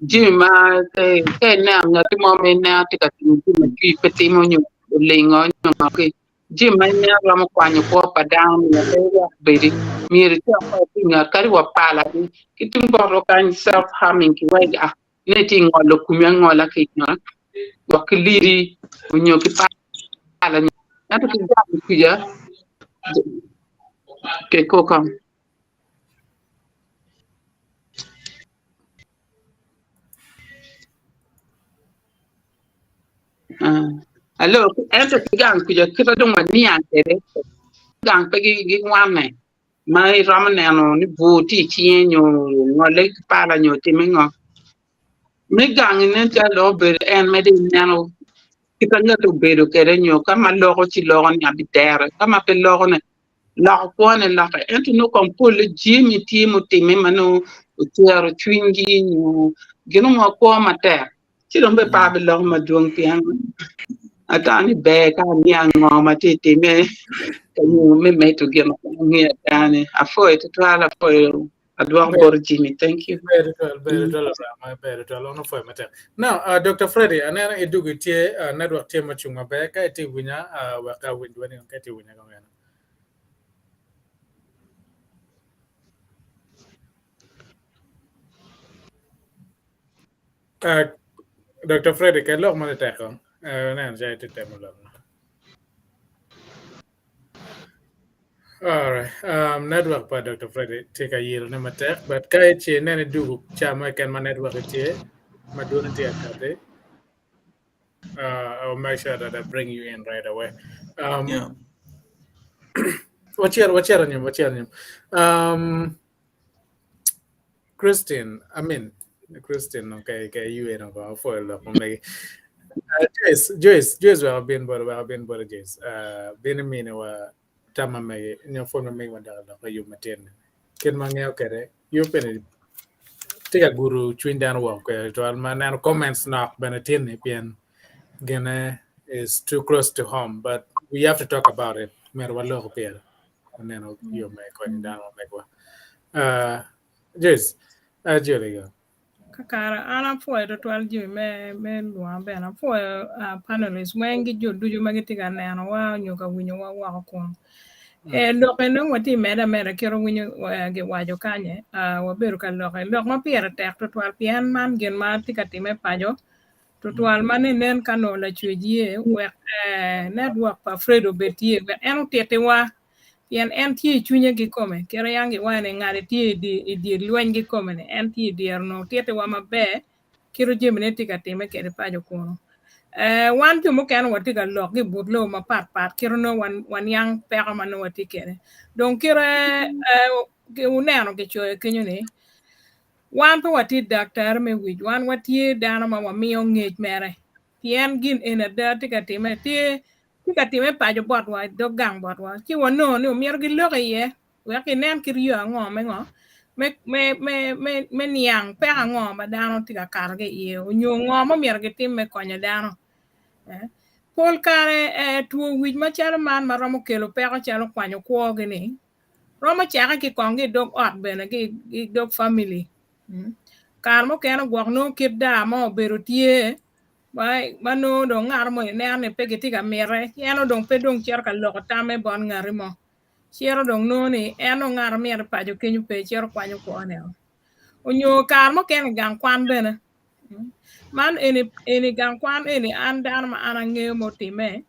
Jimmy ma ke na nga ti mo me na ti ka ti ma ki pe ti mo nyu le ngo nyu ma ki Jim ma na ra mo kwa nyu ko pa down ya ke ya be di mi ri ta ko ti nga ka ri wa pa la ki ti mo ro kan self harming ki wa ya ne ti ngo lo ku mi ngo la ki na wa ki li ri mo nyu ki pa la na ti ki ja ki ya ke ko kam Allora, ente ti gang ku ja kira dong ma ni ante de gang pe gi wan ne ma i ram ne no ni bu ti chi nyo ngole pa la nyo ti me ngo me gang ne ta lo be en me de nano ti ka ngato be do kere nyo ka ma lo ko ti lo ni abi tere ka ma pe lo ne la ko ne la ka ente no kon po le jimi ti mo ti me mano o tiaro twingi nyo gino mo ko ma te ti do be pa be lo ma duong pi an atani be ka ni ngo ma ti ti me me to get my tani afo to twala for adwar borjini thank you Very well, very well. On for matter. Now, Dr. Freddy, anana edugu tie network tie machunga be ka ti winya waka windu ni ka ti winya ngana. Dr. Freddy, ka lok man ta kon. Nan jay ti temo lok. All right. Network pa Dr. Freddy take a year na matek, but ka chi nene dugu chama kan ma network tie maduna tie ka I'll make sure that I bring you in right away. Yeah. What's your name? Christine, Christine, okay, you ain't about for a lot. Joyce, well been, Joyce. Been a minute, Tama may, phone me one dollar for you, Martin. Can man, okay, you penny. Take a guru, twin down walk, to man, comments not, Benatin, pian. Gene is too close to home, but we have to talk about it. Merwalo here, and then you may going down or make one. Yes, Julie. Kakara ana foi to 12 ju me luan be na foi panelist wengi ju du ju magiti ga na wa nyu ka winyo wa ko lo ke no wati meda kero winyo ge wa jo kanye wa beru ka lo ma pier tek to 12 pian man gen ma tikati me pajo to 12 man nen kano la chujie we network pa fredo betie we en tete wa Yan NT chunya gi kome kere yangi wane ngade tie di lwen gi kome ne NT dier no tiete wa mabe kiro jemne tika time kere pajo kono wan ju mo kan wati ga lok gi budlo ma pat kiro no wan yang pera mano wati kere donc kire ke uneno ke choy kenyo ne wan to wati doctor me wij wan wati dana ma wa miyo ngej mere tien gin ena da tika time tie Tika time pajo bot wa do gang bot wa chi wa no ni mier gi lo ye wa ki nen ki yo ngo me niang pe ngo ma dano tika kar ge ye nyu ngo ma mier gi tim me konya dano pol kare tuo wij ma chalo man ma romo kelo pe ko chalo kwanyo kwo ge ni romo chaka ki kongi dog ot bene gi dog family kar mo keno gwok no kit da mo bero tie Bai mano dong ngar mo ne ane pegi tiga mere eno dong pe dong cher ka loko tame bon ngari mo chero dong no ni eno ngar mere pa jo kenyu pe chero kwanyo ko ne onyo kar mo ken gang kwan bene man eni gang kwan eni andan ma anange mo time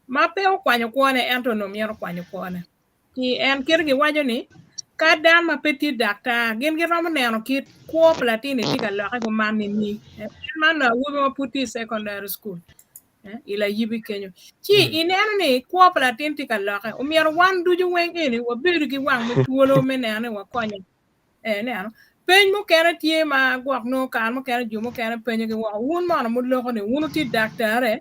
ma pe o kwanyo ko ne ento no mere kwanyo ko ne ki en kirgi wajo ni ka dan ma peti dakta gen gi rom neno kit ko platini tiga loko ko man ni man wo puti secondary school ila yibi kenyo chi inene ni ko platin tika laka o mier wan du ju wen ene wo beru gi wan me tuolo menene wa konya ne ano pen mo kere tie ma gwak no kan mo kere ju mo kere pen gi wa wun ma mo loko ne wun ti daktare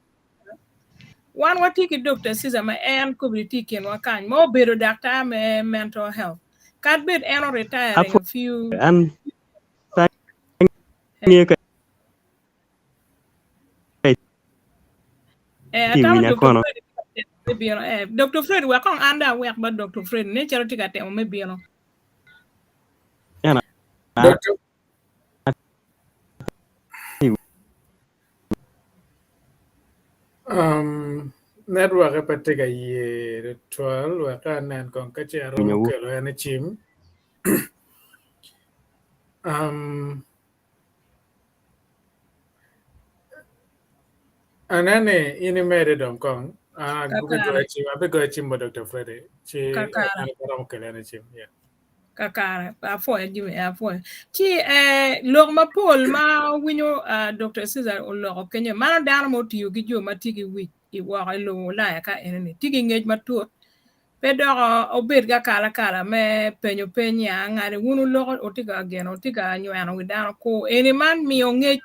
wan wati ki doctor siza ma en ko bi ti ken wa kan mo beru doctor me mental health kat bit eno retiring a few and Dr. Fred, we kong anda we ba Dr. Fred ne charity ka temo me bino. Doctor network patega ye 12 wa kanan kon ka ci aromo kelo ene chim anane ini mere dom kon go chim mo Dr. Freddy ci Kakara. aromo kelo ene chim yeah Kakara afoya jimi afoya ci log ma pol ma winyo Dr. Caesar o log Kenya mana dano mo tiyo gi jo ma tigi wi I wa lo la ka ene tigi ngej ma tuot pedo obed ga kala me penyo penya ngare wunu log otiga geno otiga nywano wi dano ko ene man miyo ngej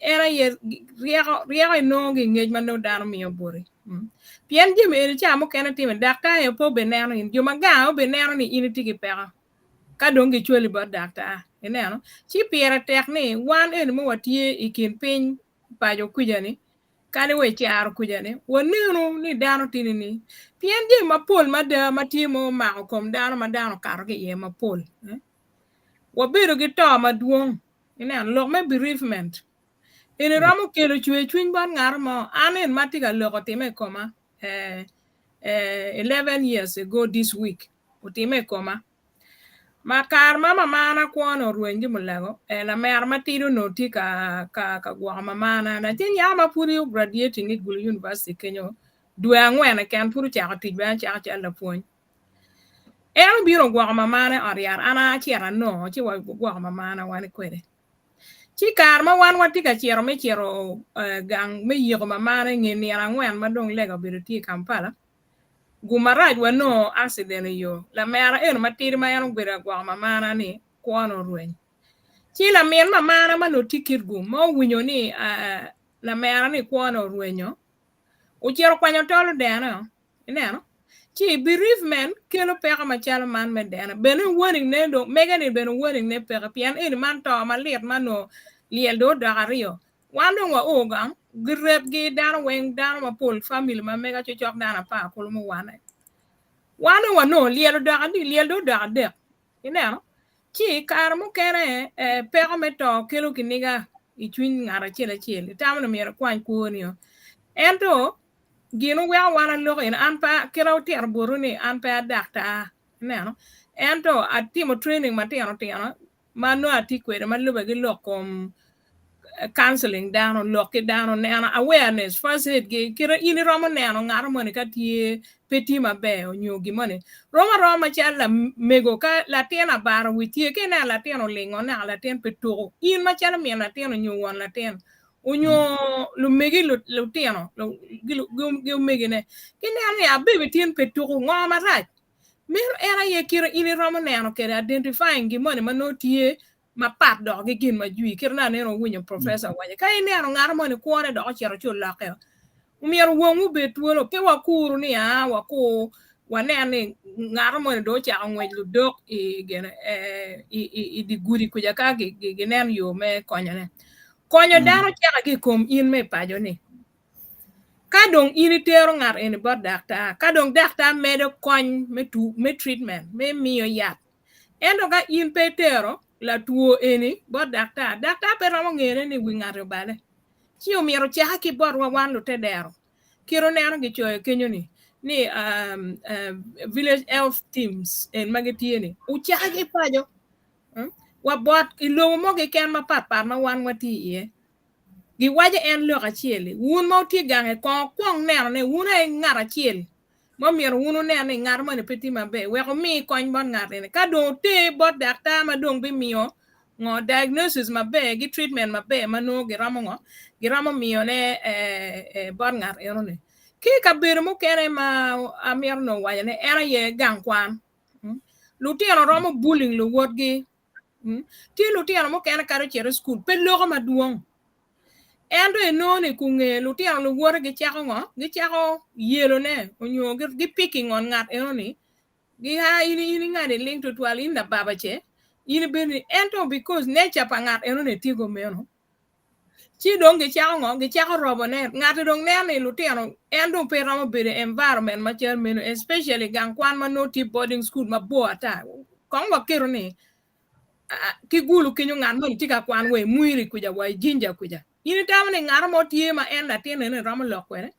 era ye riego no gi ngej man no dano miyo bori pien jimi ene chamo kena time dakta e po beneno in juma ga o beneno ni in tigi pera ka dongi chweli ba dakta eneno chi piera tek ni wan en mo watie ikin piny pajo kujani kane we charo kujani waneno ni dano tini ni pien jimi mapol matie mo mako kom dano ma dano karo gi ye mapol wabedo gi to maduong eneno lok me bereavement ene ramo kelo chwe chuny bon ngar mo anen matiga loko time koma 11 years ago this week utime koma makar mama mana kuono ruenji mulago la mer matido no ti ka gwa mama na tin ya ma puri graduating at Gulu University Kenyo dwe angwen kan puru cha ti ban cha la pon biro gwa mama na ariar ana chiara no chi wa gwa mama na wan kwede chi kar ma wan wati ka chiero me chiero gang me yigo mama na ngeni angwen madong lega biro ti Kampala gumaraj wano accident yo la mera matiri ma yan gwera gwa mama na ni kuano rueny chi la mien mama na mano tikir gum mo winyo ni la mera ni kuano ruenyo uchiero kwanyo tolo dena ineno chi bereavement kelo peka machalo man me dena beno warning ne do mega ni beno warning ne peka pian man to malit mano liel do dagario wando wa ogam greb gi dano weng dano mapol family ma mega chochok dana pa kolo mo wane wano liel do daga ineno chi kar mo kere peko me to kelo kiniga ichwin ngara chele tamno mier kwan kuonio ento gino we wana lo in anpa kero ter boruni anpa dakta ineno ento atimo training matino mano atikwere maluba gi lokom counseling down lock it down on awareness first aid kira ini romo neno ngaro mone ka tie peti mabe onyogi mone roma chala mego ka latena bar witie ke na lateno lingo na laten peto in ma chala mi lateno nyuwon laten unyo lu megi lu teno lu gilu megi ne kine ya bebe tien peto ngoma raj mir era ye kira ini romo neno kere identifying gimone mano tie ma pat do gi gin ma jui kirna ne ro winyo professor waje kai ne ro ngar mo ni kuone do chero chu la ke umier wongu betuolo ke wakuru ni waku wane ni ngar mo do cha ngwe lu dok gene di guri ku jaka gi nen yo me konyo dano cha gi kom in me pajo ni ka dong ini tero ngar en bod dakta ka dong dakta medo kony me treatment me miyo yat endo ga in petero la tuo eni bod dakta pero mo ngere ni wingaro bale chi omiero cha ki bod wan lo tedero kiro neno gi choyo kenyo ni village health teams en magetieni ucha gi pajo wa bot ilo mo ge ken ma papa ma wan wati ye gi waje en lo achieli wun mo ti gange ko kwong neno ne wun e ngara chieli mo miero wunu ne ni ngar mo ne peti mabe we ko mi kony bon ngar ne ka do te bot dakta ma dong bi miyo ngo diagnosis mabe gi treatment mabe mano gi ramo miyo ne bon ngar ero ne ki ka bero mo kere ma amier no waje ne era ye gang kwan lutino romo bullying lo wodgi ti lutino mo kere karo chere school pe logo maduong endo enone kunge lutino lo wore gi chako yelo ne onyo gi picking on ngat enoni gi ha ini ngade link to twal in da baba che ini beni ento because nature pa ngat enone tigo meno chi dong gi chako robo ne ngat dong ne ni lutino endo pe ramo bere environment ma cher meno especially gang kwan ma no tip boarding school ma bo ata kong wa kero ni ki gulu kinyo ngan mo tika kwan we muiri kuja wa jinja kuja ini tamne ngara mo tie ma enda tiene ne ramo lokwere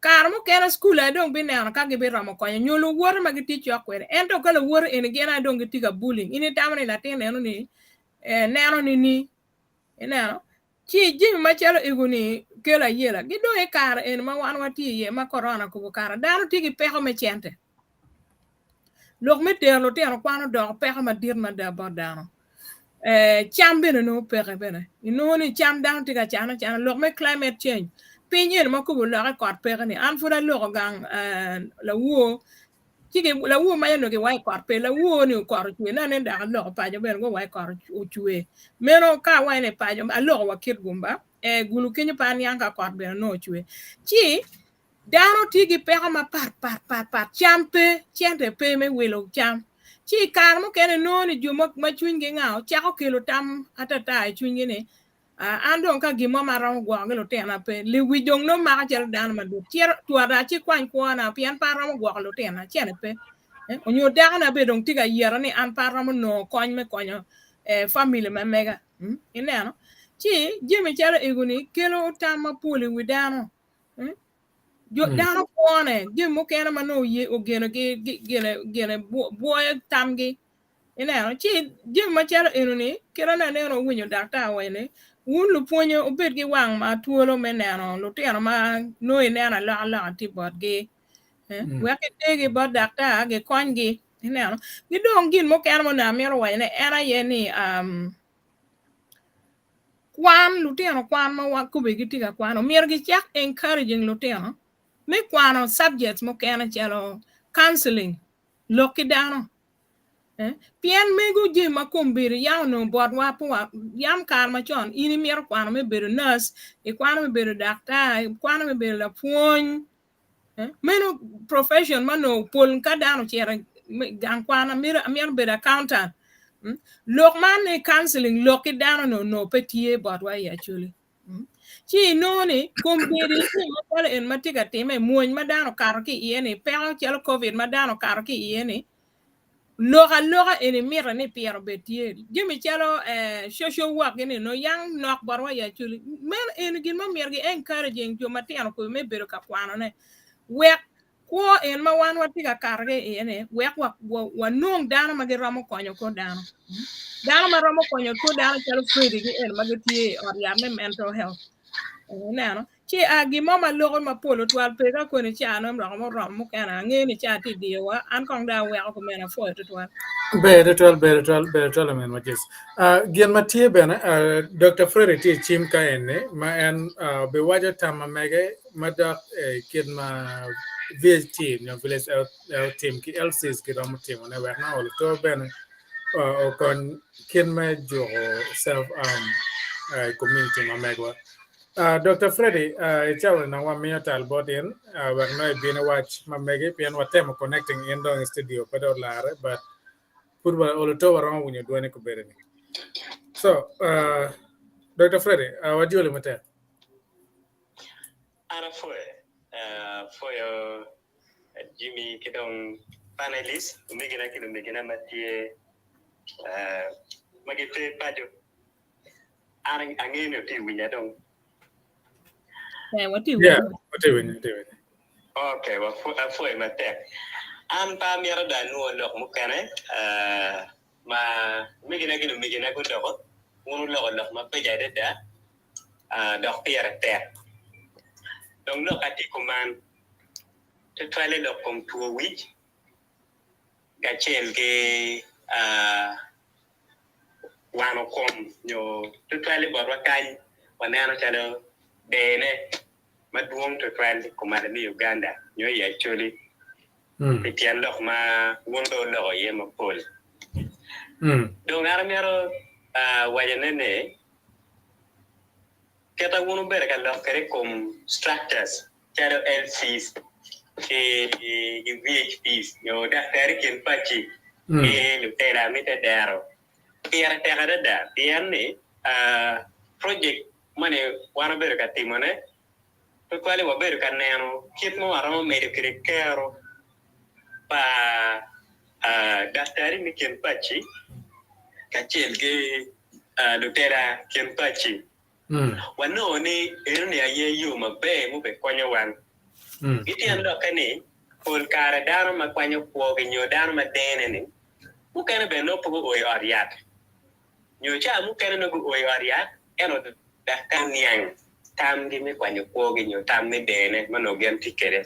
kar mo kera school adong bine an ka gibi ramo konya nyolo wor ma giti chokwere ento kala wor ene gena dong tika bullying ini tamne la tiene no ni neno ni neno chi jimi machalo iguni kela yela gido e kar en ma wan wati ye ma corona ko kar daro tigi peko me chente lok me ter lo ter kwano do peko ma dir ma da bodano cham bene no peke bene ino ni cham down tiga chana lok me climate change pinyin ma ko lo ka kor peke ni an fura lo gang la wo chige la wo ma no ke wai kor pe la wo ni kor chwe na ne da lo pa jo ben go wai kor chwe meno ka wai ne pa jo a lo wa kit gumba gulu kinyo pan yang ka kor ben no chwe chi dano tigi peka ma par champe chente pe me wilo cham chi kar mo kene no ni jumo ma chunge ngao chako kilo tam atata chunge ne ando ka gimo maram gwa ngelo tena pe li wijong no ma chel dan ma du tier tuara chi kwan kwana pian param gwa lo tena chene pe onyo dana be dong tiga yera ni an param no kon me konyo family me mega ineno chi jimi chelo iguni kilo tam ma puli widano yo dano pone gimo kena ma no ye ogeno gene boy tamgi ineno chi jimi ma chelo inuni kira na neno winyo dakta wene un lu ponyo obed gi wang ma tuolo meneno lu tiano ma no inena la ti bot gi weke tegi bot dakta ge kongi ineno gidong gin mo kena mo na mero wene era ye ni kwan lu tiano kwan ma wa kube gi tiga kwano mier gi chak encouraging lu tiano me kwano subjects mo kena chelo counseling loki dano pian mego je ma kombere yaw no bod wa po yam kar ma chon ini mier kwano me bere nurse kwano me bere doctor kwano me bere la puon meno profession mano pol ka dano chera gan kwano mier bere accountant lok man counseling loki dano no petie bod wa actually chi no ni kombere ma pala en matiga time muony ma dano kar ki iene pero chelo covid ma dano kar ki iene loga ene mira ne piero betie jimi chelo social work ni no yang nok barwa ya chuli men en gin ma mirgi encouraging jo matiano ko me bero ka kwano ne wek ko en ma wan watiga karge ene wek wa nong dano magi ramo konyo ko dano ma ramo konyo ko dano chelo free gi en magiti or ya me mental health neno chi agi mama logo ma polo twal pe ka ko ni cha no rom kana nge ni cha ti diwa an kong da we ko mena fo to twal Better men majis. Gian matie bena Dr. Freddy T chim ka ene ma en be waja tama mege madak kid ma VHT no village team ki LCs ki ram team ne wa na ol to ben o kon kid ma jo self community ma megwa. Dr. Freddy, chawl na wa miya tal bodin wa no been watch ma mege pian wa tema connecting in the studio pero lare but put all the around when you're doing it. So, Dr. Freddy, what do you want to tell? Ana for your Jimmy Kidong panelist, Megina Mathieu, Magite Paju. Aring angin uti winyadong. what do you Okay, well for my tech. An pa mira da no lok mukane ma migina ko doko ngunu lok ma pe jade da dok pier te dong lok ati kuman te twale lok kom to wich ga chen ke wano kom yo te twale borwa kan wanano chalo bene maduong to twale kumada ni Uganda nyo actually Pitian lok ma wundo lok ye ma pol. Dong aramero wajanene kata wunu bere ka lok kare kom structures charo LCs VHTs yo da tari ken pachi lutera mita daro piara tera da pianne project mane wana bere ka timone to kwale wa bere ka neno kit mo aramo mere kere pa daktari mikin pachi kachel ge lutera kempachi wano ni irni aye yu mabe mu be konyo wan itian do kani pol kare dano ma kwanyo kuo ge nyo dano ma dene ni mu kana be no pugo oy ariat nyo cha mu kana no go oy ariat eno da kan niang tam gi me kwanyo kuo ge nyo tam me dene mano gem tikere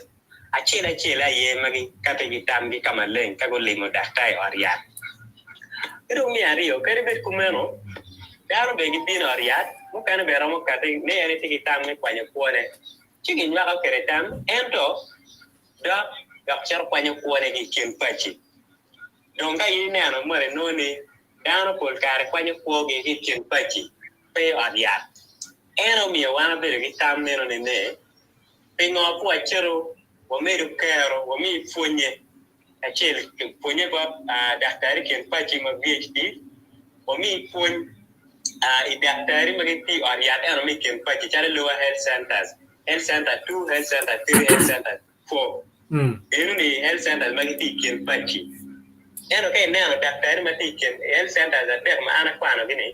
achela ye magi kate gi tam gi kama len ka go limo da tai ariat pero mi ario kare be kumeno dano be gi bino ariat mu kana be ramo kate ne ene tigi tam me kwanyo kuo ne chigi nywa ka kere tam ento da char kwanyo kuo ne gi kempachi donga ine ano mare noni dano pol kare kwanyo kuo ge gi kempachi pe ariat eno mi wana be gi tam meno ne pingo po achero wameru kero wami funye achel funye ba daktari kempachi ma VHT wami fun daktari magiti ariat eno mi kempachi chare lower health centers health center 2 health center 3 health center 4 eno ni health center magiti kempachi eno kay neno daktari mati health centers atek ma ana kwano gini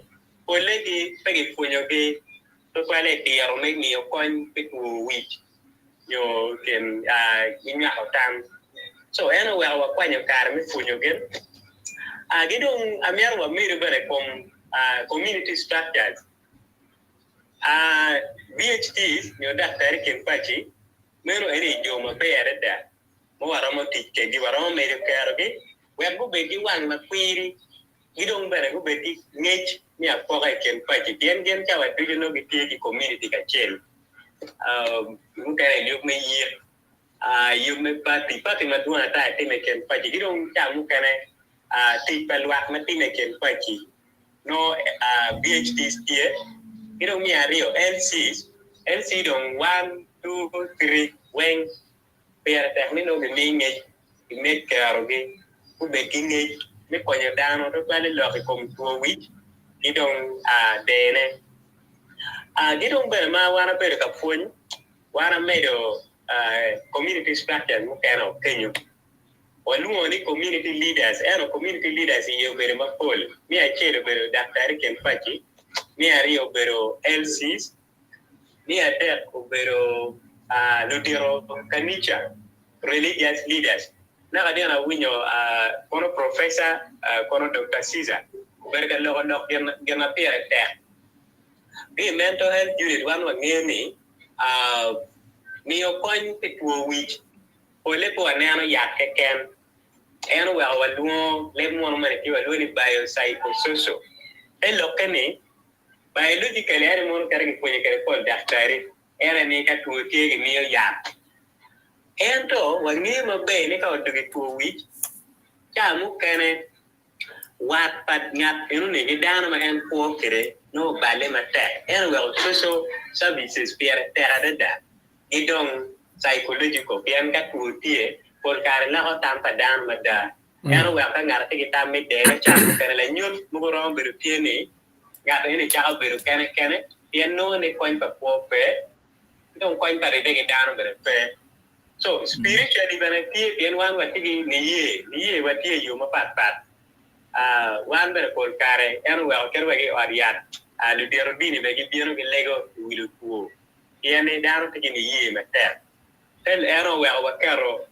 kolegi pegi funyo ge to kwale tiaro me mi okon piku week yo ken inya hotam so eno wa kwanyo kar mi funyo gen gidong amiar wa miri bare kom community structures VHTs yo daktari kempachi mero eri joma pere da mo waramo tike gi waramo meri karo gi wego be gi wan ma kwiri gidong bare go be gi ngech ni apoga kempachi tien gen cha wa tujo no gi tiki community ka chel mukare liuk me yir yu me pati ma duana ta te me kempachi gidong cha mukare ti palwak ma ti me kempachi no VHTs tie gidong mi ario LC dong 1 2 3 weng per termino de minge me karo ge ku be kinge me konyo dano to bale lo ko to wi gidong dene gidong be ma wana be ka fun wana medo community structure mu kano kenyo waluo ni community leaders community leaders yo be ma pol mi a chero be daktari kempachi mi ario bero LCs mi a ter bero lutero kanicha religious leaders na kadena winyo kono professor kono Dr. Caesar berga lo gena pere ter bi mental health unit wan ngeni mi okon pitu wich ole po anano yakke ken eno wa waluo le mo mane ti waluo ni biopsychosocial elokene biologically are mo kare ko kare ko daktari era ni ka tuo ke mi yak ento wangi mabe ni ka odugi tuo wich cha mu kene wat pat ngat eno ni gidano ma en ko kere no bale mate eno wa social services pier terra da idong psychological pian ka tuo tie por kare la o tampa dan mada eno wa ka ngarte kita me de cha mu kene la nyul mu ko rom beru tie ni ngata ni cha beru kene pian no ni coin pa po pe idong coin pa de gidano beru pe so spiritually benefit pian wan wa tigi ni ye wa tie yo ma pat wan beru por kare eno wa ker wa ge ariat lu dero bini be gi bieno ge lego wilu tuo pian ni dano tigi ni ye mate tel eno wa kero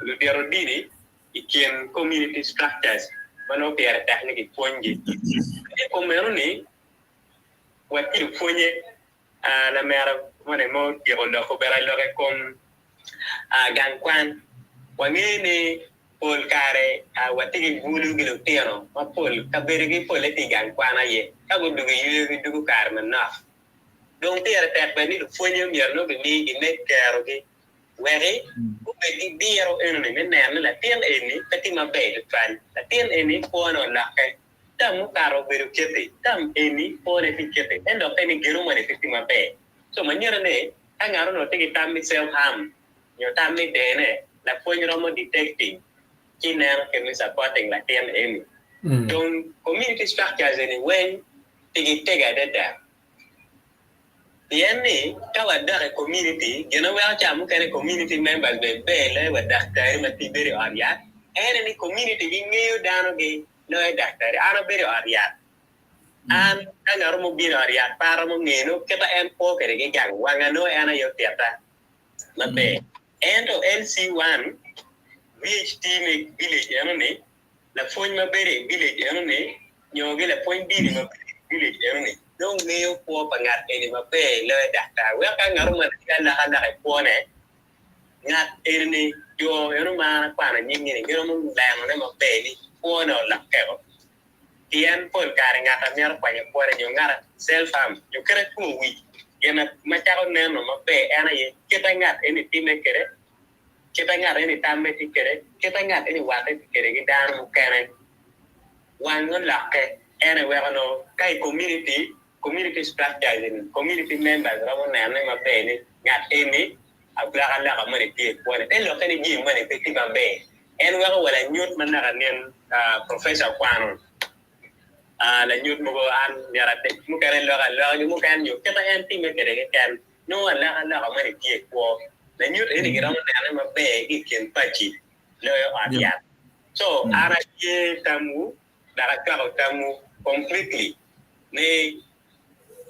lu dero bini ikin community structures mano pier technique ponji ko mero ni wati ponye la mera mone mo tiro lo ko bera lo kom gangkwan wangene pol kare wati gulu gilo tiro ma pol kaberigi pol ti gangkwan aye ka go dugu kar manaf donc tiere tek beni du ponye mier no be mi ne kero gi weri ku be di diro eno ne ne la tien eni peti ma be de fan la tien eni pono la ke tam karo beru kete tam eni pone ti kete endo eni geru mane ti ma be so manyere ne angaro no ti tam mi self harm yo tam mi de ne la ponyo mo detecting kiner ke mi supporting la tien eni donc community structures eni when ti tega da yani kawa dare community gena wa cha mu kene community members be le wa daktari ma tibere aria ene ni community gi ngeyo dano ge no doctor ana bere ariat an ana mo bere ariat para mo ngeno kita en po kere ge gang wanga no ana yo tiata mabe endo LC1 VHT me village ano ne la foñ ma bere village ano ne nyoge la foñ biri ma village ano ne no ngeo po pangat eni ma be le doctor we ka ngaro ma la hala po ne ngat erni yo ano ma pa na nyingi ni ngero mo lang ne ma be ni po no la kero tian pol kare ngata mer pa yo pore yo ngara self am yo kere ku wi yena ma ta ne no ma be ana ye kita ngat eni time kere kita ngat eni tamme ti kere kita ngat eni wate ti kere gi dan mu kere wan ngon la ke ene we no kai community structure in community members ra mo ne ma be ni ngat eni abla kan la ka mane ti ko ne en lo kan ji mane ti ti ba be en we ko wala nyut man na nen professor kwano la nyut mo an yara te mu kare lo ka lo mu kan yo kita en ti me kere kan no la kan la ka mane ti ko la nyut eni gira mo ne ma be gi ken pachi lo yo adia so ara ye tamu dara ka tamu completely ne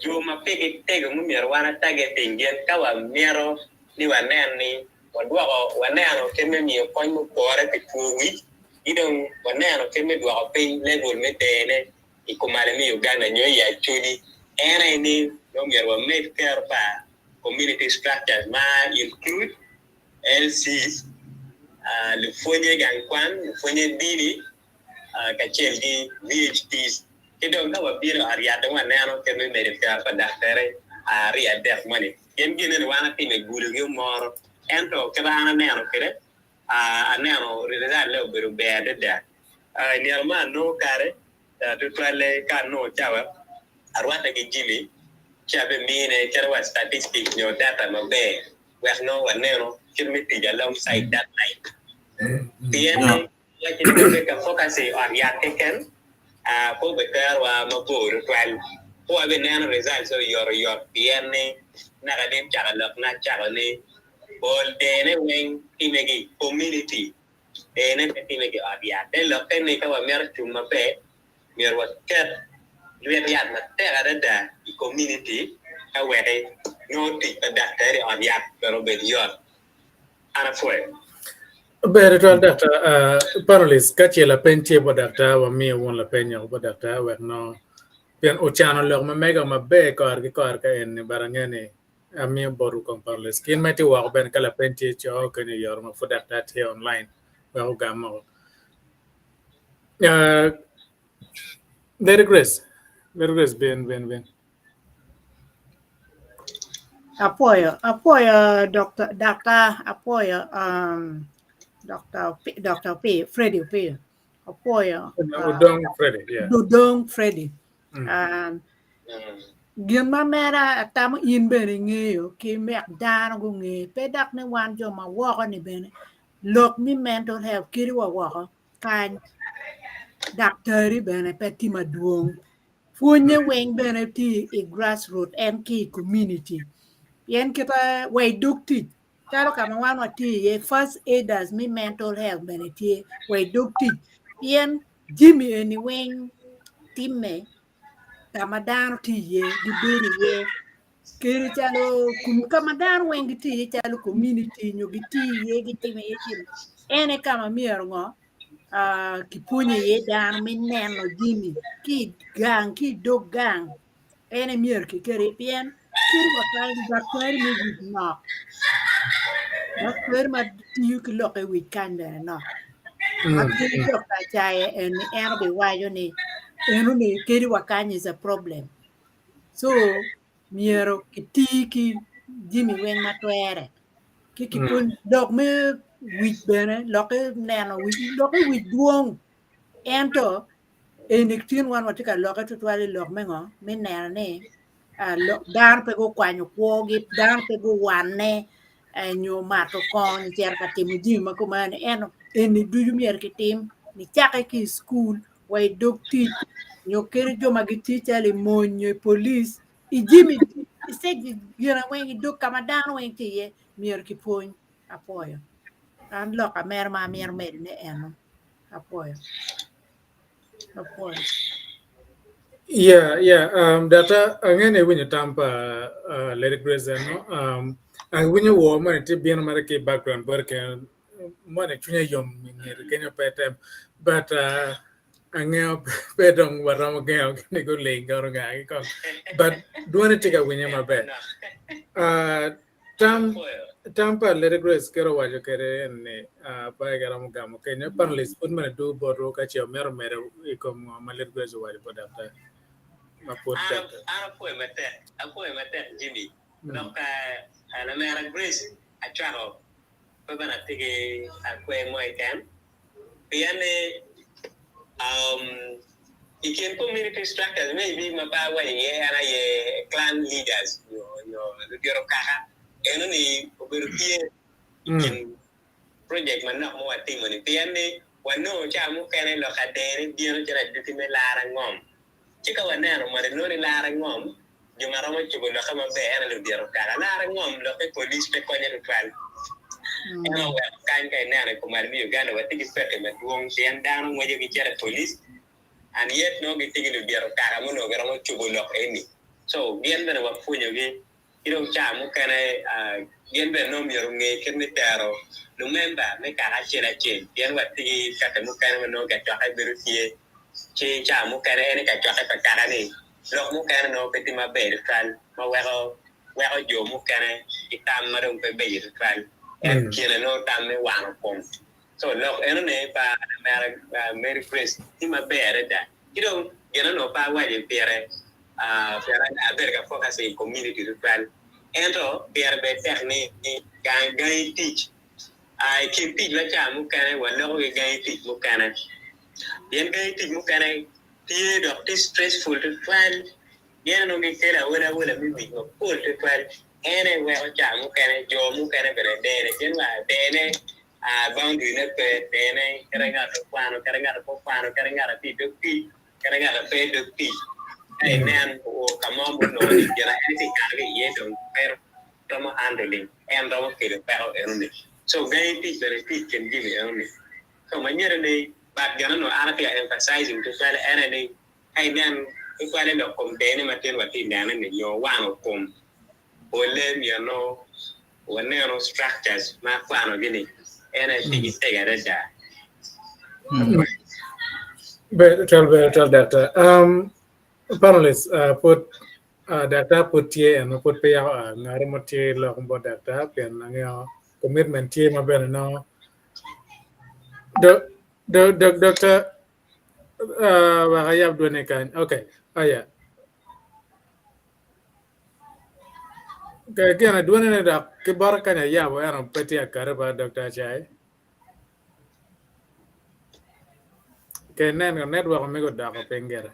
yo ma pege tege mu mer wana tage tingen ka wa mero ni wanen ni wadwa waneno keme mi kon mu kore ke tuwi idon waneno keme dwa pe level metene ikumale mi Uganda nyo ya chuni ene ni no mer wa make care pa community structures ma include LCs le fonye gankwan fonye dini ka chelgi VHTs idon ka wa biro ariata waneno keme mere ka pa daktere aria def money yen ginen wana time gulu gi moro ento kebana neno kere neno result le bero bede da ni alma no kare to twale kan no chawa arwata gi jimi chabe mine kerwa statistics no data no be we no waneno kirmiti alongside that night tiene ya kini ka focus on ya teken ko be karwa mabur twal ko abe neno result so your tiene nakadim chakalok na chakali bol dene weng timegi community dene timegi adia de lo tene ka wa mer chuma pe mer wa ket liet yat na te ada community ka wede no ti da tere adia pero be yor ana fue Bere to data parolis kachela pentie bo data wa mi won la penyo bo data wa no pian o chano lo ma mega ma be kar ka en barangene ami boru kon parolis kin meti wa ben kala pentie cho kan yor ma fu data te online wa ga mo there grace ben Apoyo, doctor, apoyo, Dr. P, Freddy P, apoyo, Udong Freddy, yeah. Dudong Freddy. Gima mera atamo in bene ng'eyo ki mek dano go ng'eyo pe dak ne wan jo ma woko ni bene lok mi mental health kiri wa woko kany daktari bene pe ti maduong funye weng bene ti i grassroots en ki community yen kita way dukti chalo kama wan wa ti ye first aiders mi mental health bene ti way dukti yen jimmy eni weng timme kama dano ti ye di beri ye kiri chalo kama dano weng ti ye chalo community nyo ti ye timme ye timme ene kama mier ngo kipunye ye dano mi neno jimmy ki dog gang ene mier ki kere pien kiri wakal daktari mi wit nok daktari ma tiyu ki loke wit kan bene nok akiri dokta chaye eno be wayo ni eno ni kiri wakany is a problem so miero ki jimmy weng matwere ki pun dok me wit bene loke neno wit duong ento eniktin wan watika loke tutwali lok mengo mi neno ni dar pe go kwanyo kwogi dar pe go wane nyo mato kon cher ka timo jima kumane eno eni duju mier ki tim ni chake ki school way dokti nyo kere joma gi teacher le monyo police I jimi isegi yona wengi dok kama dano wengi tiye mier ki pony apoyo an loka mer ma mier med ne eno apoyo of course. Data angene winyo tampa Lady Grace no ang winyo wo man ti bien mara ke background work man chunya yom ngere kenyo petem but angeo pedong waramo geo ne go le garo ga ko but duane tiga winyo mabe tampa Lady Grace kero wajo kere ne pa garamo gamo kenyo panelist put man do bodo ka che mero mero ikom ma Lady Grace wajo podata Aku mate Jimmy. Donc la mère Grace a charo. Pabana tege aku mo ikan. Piane ikin community structures maybe mapa wa ye ana ye clan leaders yo diro kaka. Eno ni oberutie ikin project mana mo ati mo ni piane wano cha mo kene lo kadere biro jara ditime lara ngom. Chika wanero mare nori lara ngom jumara mo chugo lo kama be era lo diaro kala lara ngom lo ke police pe konya lo twal eno wa kan kai nare ko mar mi Uganda wati ki pete me duong tian dano mo je ki chere police and yet no gi tigi lo diaro kala mo no gara mo chugo lo eni so bien bena wa funyo gi iro cha mo kane bien ben no mi ro nge ken mi tero lo memba me kala chera chen bien wati ka te mo kane no ga cha ai beru tie chi cha mu kare ene ka cha ka kara ni lo mu kare no pe ti ma be kan ma wero jo mu kare ti tam ma dong pe be kan en kire no tam me wang pom so lo ene ne pa Mary Grace ti ma be da ti do gena no pa wa je pere pere na be ka focus in community kan ento pere be technique gang teach ai ki teach la cha mu kare wa lo ga teach mu kare bien kay ti mu kane tie do stressful to find bien no ngi kera wala mi bi ko to find ene we o cha mu kane jo mu kane bere de ken wa de ne boundary ne pe de ne kera ga to kwano kera ga to kwano kera ga ti do ti kera ga pe do ti ai nan o kama mo no ni jara anything ka ga ye do pero tomo handling and do ke do pero ene so gai ti bere ti ken gi ene so manyere ne but gana no ana pia emphasizing to tell any hey then if I end up come dene matin wati dana ni yo wano kom ole mi no one no structures ma kwano gini ene tigi tegare da tell that panelists put data put here and put pay ngare motie lo kombo data pen ngeo commitment tie maber no Doctor Wahayab Dwanekan. Okay. Yeah. Again, I do want to Kibarakanya Yabo and Petty Karaba, Dr. Chai. Can then a network of Mego Dako Pengera.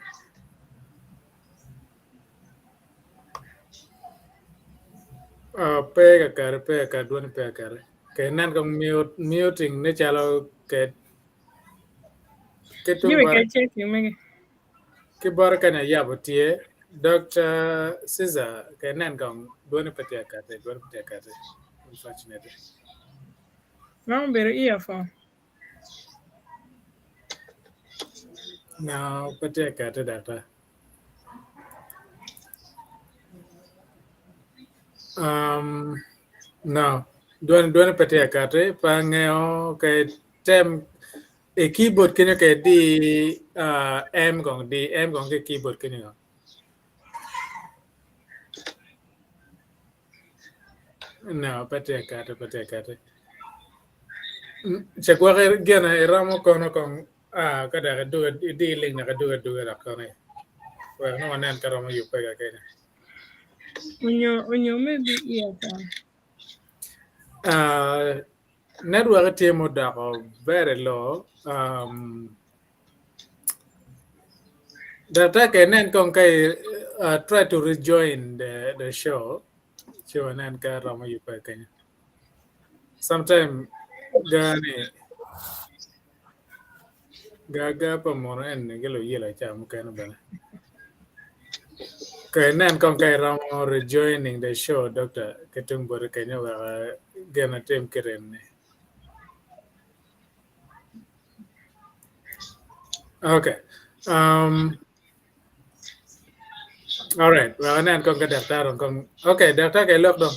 Pega Kar, Pega, Dwan Pekar. Can then come muting Nichalo get Kibarakanya Yabo Tie. Dr. Caesar, can then come Dwan Petakate, unfortunately. No, better earphone. No, Petakate data. No, duan Petakate, Pangeo, tem a keyboard can you di M gong di M gong keyboard can you no Petakate. Chakwa gana ramo kono kong kada do dealing na do rakone. Well, no one enter on you pega kene. When you maybe earphone. Network team dako very low. Data can kong kai try to rejoin the show. Chiwanan ka ramo you pega. Sometime gani gaga pa moro en gelo yela cha mukana bana. Kainan kong kai ramo rejoining the show, Doctor Ketung Bor Kenya wa gana tem keren. Okay. All right. Well, anan kong ka daktar kong. Okay, daktar kay look dong.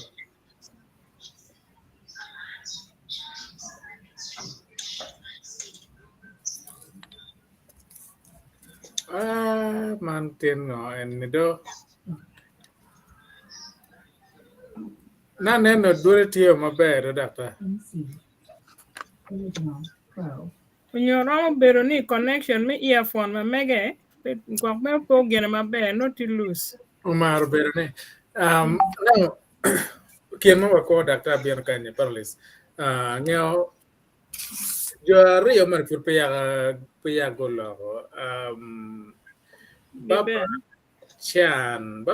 Mantin ngo en do. Na neno dure tiyo maber daktar. Nyoro bero ni connection me earphone ma mege gwak me po gene maber not to lose. Umar bero ni. No. Kien mo ko daktar biar kanya parlis. Ngeo jo rio mar pur paya golo. Babra Chan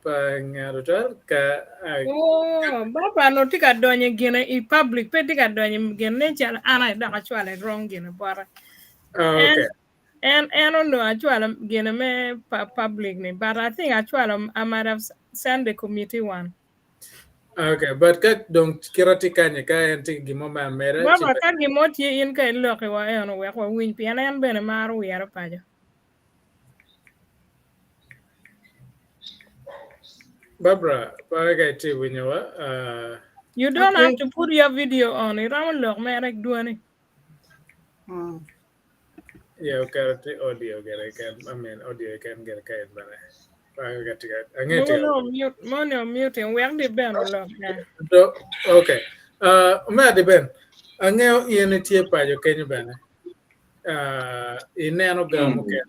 pengarutar ka. Oh, Baba no tika donye gene i public pe tika donye gene chala ana da actually wrong gene bara. Okay. And I don't know actually gene me public ni, but I think actually I might have sent the committee one. Okay, but kat dong kirati kanya kaya anting gimo ma mera. Baba kat gimo ti in kay loke wa eno we ko win pi ana bene maru yara paja. Barbara, you don't have to put your video on it. I'm look merek duani. Yeah, okay, audio audio can get a kind of No, muting. Where the Ben look okay. Mad Ben. Angeo unity pa yo Kenya bana. Ineno gamu kene.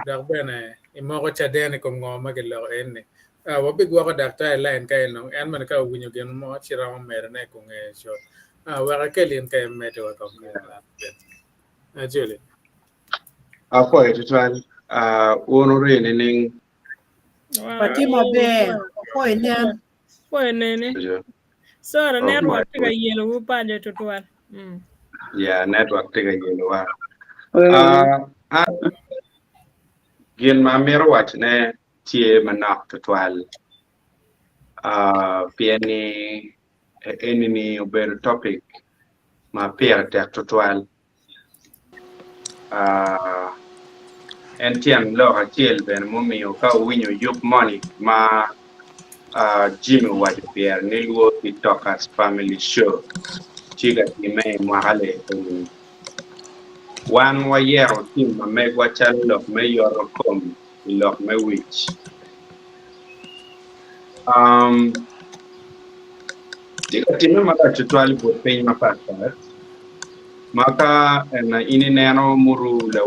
Dak bene imoko chadene ko ngoma ke lo enne. Wabig wako dakta line kay no en man ka winyo gen mo chira mo mere ne ko nge shot. Waka kelin kay mete wa ko ben. Julie. Apo etwan ono re ning Pati mabe ko enen. Ko enen. So the network tiga yellow paja to twelve. Yeah, network tiga yellow. Gin ma mero wat ne tie manak to twelve. Pieni enemy ober topic ma pier tek to twelve. En tiang lo achiel ben momiyo ka winyo yup money ma Jimmy Wajapier ni luo TikTokers family show chiga time mahale wan wa yero tim ma me gwachal lok me yoro kom lok me wich chiga time maka tutwali po peny mapasat maka na ini neno muru la